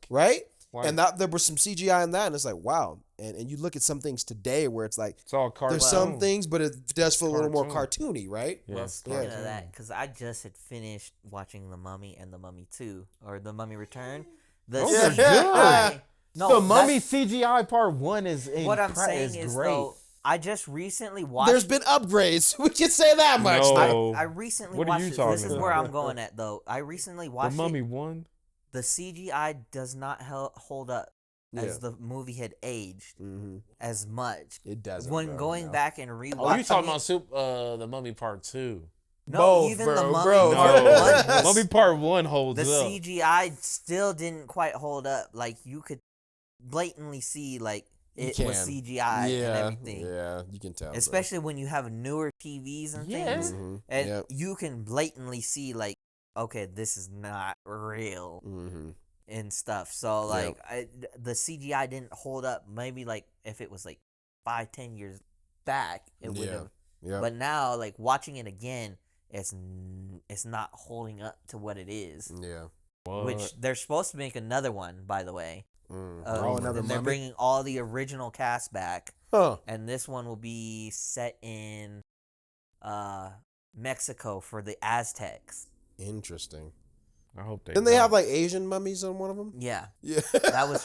right? Like, and there was some CGI in that, and it's like, wow. And you look at some things today where it's like, it's all cartoon. There's some things, but it does feel a little more cartoony, right? Yeah. Well, speaking of that, because I just had finished watching The Mummy and The Mummy 2, or The Mummy Return. Those are good. No, the Mummy CGI part 1 is what I'm saying is great. though, I just recently watched. There's been upgrades. We can say that much. No. I recently What are watched you it. talking This is about? where I'm going at though. I recently watched The Mummy 1. The CGI does not hold up as the movie had aged as much. It doesn't. When going back and rewatching. Oh, you talking about The Mummy Part 2? No, Both, even bro, the Mummy bro. Part No. 1. Mummy Part 1 holds The up. CGI still didn't quite hold up. Like you could blatantly see like it was CGI and everything. Yeah, you can tell. Especially when you have newer TVs and things. And you can blatantly see like, okay, this is not real and stuff. So like the CGI didn't hold up. Maybe like if it was like 5-10 years back, it would have. Yeah. But now like watching it again, it's not holding up to what it is. Yeah. Which they're supposed to make another one, by the way. Another and they're bringing all the original cast back. Huh. And this one will be set in Mexico for the Aztecs. Interesting. I hope they. Didn't they have like Asian mummies on one of them? Yeah. Yeah. that was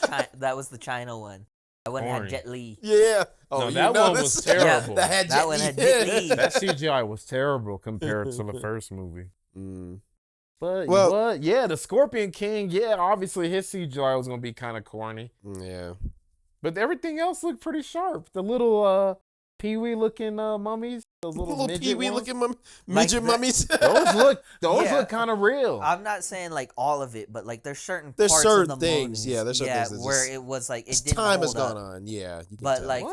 the China one. That one had Jet Li. Yeah. Oh, no, that one was terrible. Yeah, that one had Jet Li. That CGI was terrible compared to the first movie. But the Scorpion King, obviously his CGI was gonna be kind of corny. Yeah. But everything else looked pretty sharp. The little Pee-wee looking mummies, those little Pee-wee looking midget mummies. Those look kind of real. I'm not saying like all of it, but like there's certain parts of the things. movies, Yeah, there's certain things where it was like it didn't time has hold gone up. on. Yeah, you can But tell. like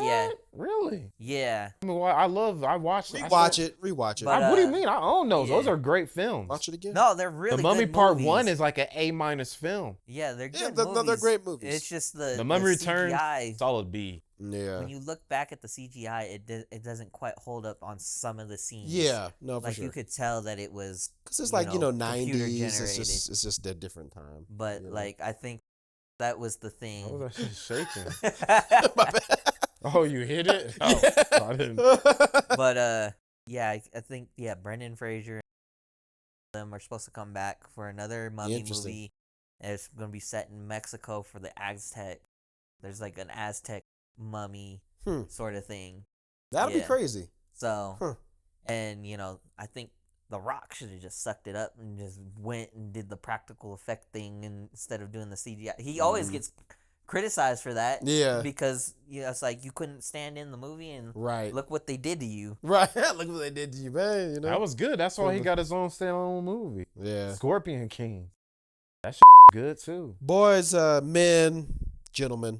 Really? Yeah. I mean, I watched it. Rewatch it. But, what do you mean? I own those. Those are great films. Watch it again. No, they're really The Mummy good Part movies. 1 is like an A- film. Yeah, they're good movies. They're great movies. It's just the Mummy Returns, CGI. solid B. Yeah. When you look back at the CGI, it doesn't quite hold up on some of the scenes. Yeah, no, for like sure. you could tell that it was because it's like 90s. Generated. It's just a different time. But like I think that was the thing. I was actually shaking. My bad. Oh, you hit it? Oh, I didn't. But I think Brendan Fraser and them are supposed to come back for another Mummy movie. And it's gonna be set in Mexico for the Aztec. There's like an Aztec mummy sort of thing. That'd be crazy. So, and I think The Rock should have just sucked it up and just went and did the practical effect thing instead of doing the CGI. He always gets criticized for that. Yeah. Because it's like you couldn't stand in the movie and look what they did to you. Right. Look what they did to you, man. That was good. That's why he got his own standalone movie. Yeah. Scorpion King. That good too. Boys, men, gentlemen,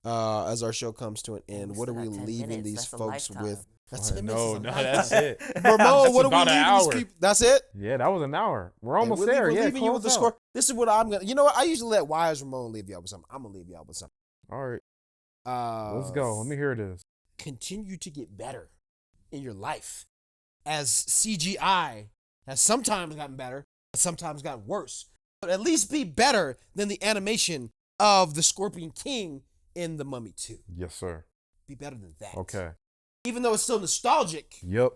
as our show comes to an end, what are we leaving these folks with? That's 10 minutes. No, that's it. Ramon, what are we leaving these people? That's it? Yeah, that was an hour. We're almost there. We're leaving you with the score. This is what I'm going to... You know what? I usually let Wise Ramon leave y'all with something. I'm going to leave y'all with something. All right. Let's go. Let me hear this. Continue to get better in your life. As CGI has sometimes gotten better, sometimes gotten worse. But at least be better than the animation of the Scorpion King in The Mummy 2. Yes, sir. Be better than that. Okay. Even though it's still nostalgic. Yep.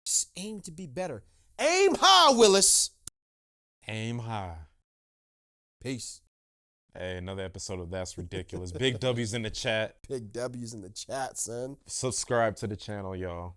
Just aim to be better. Aim high, Willis. Aim high. Peace. Hey, another episode of That's Ridiculous. Big W's in the chat. Big W's in the chat, son. Subscribe to the channel, y'all.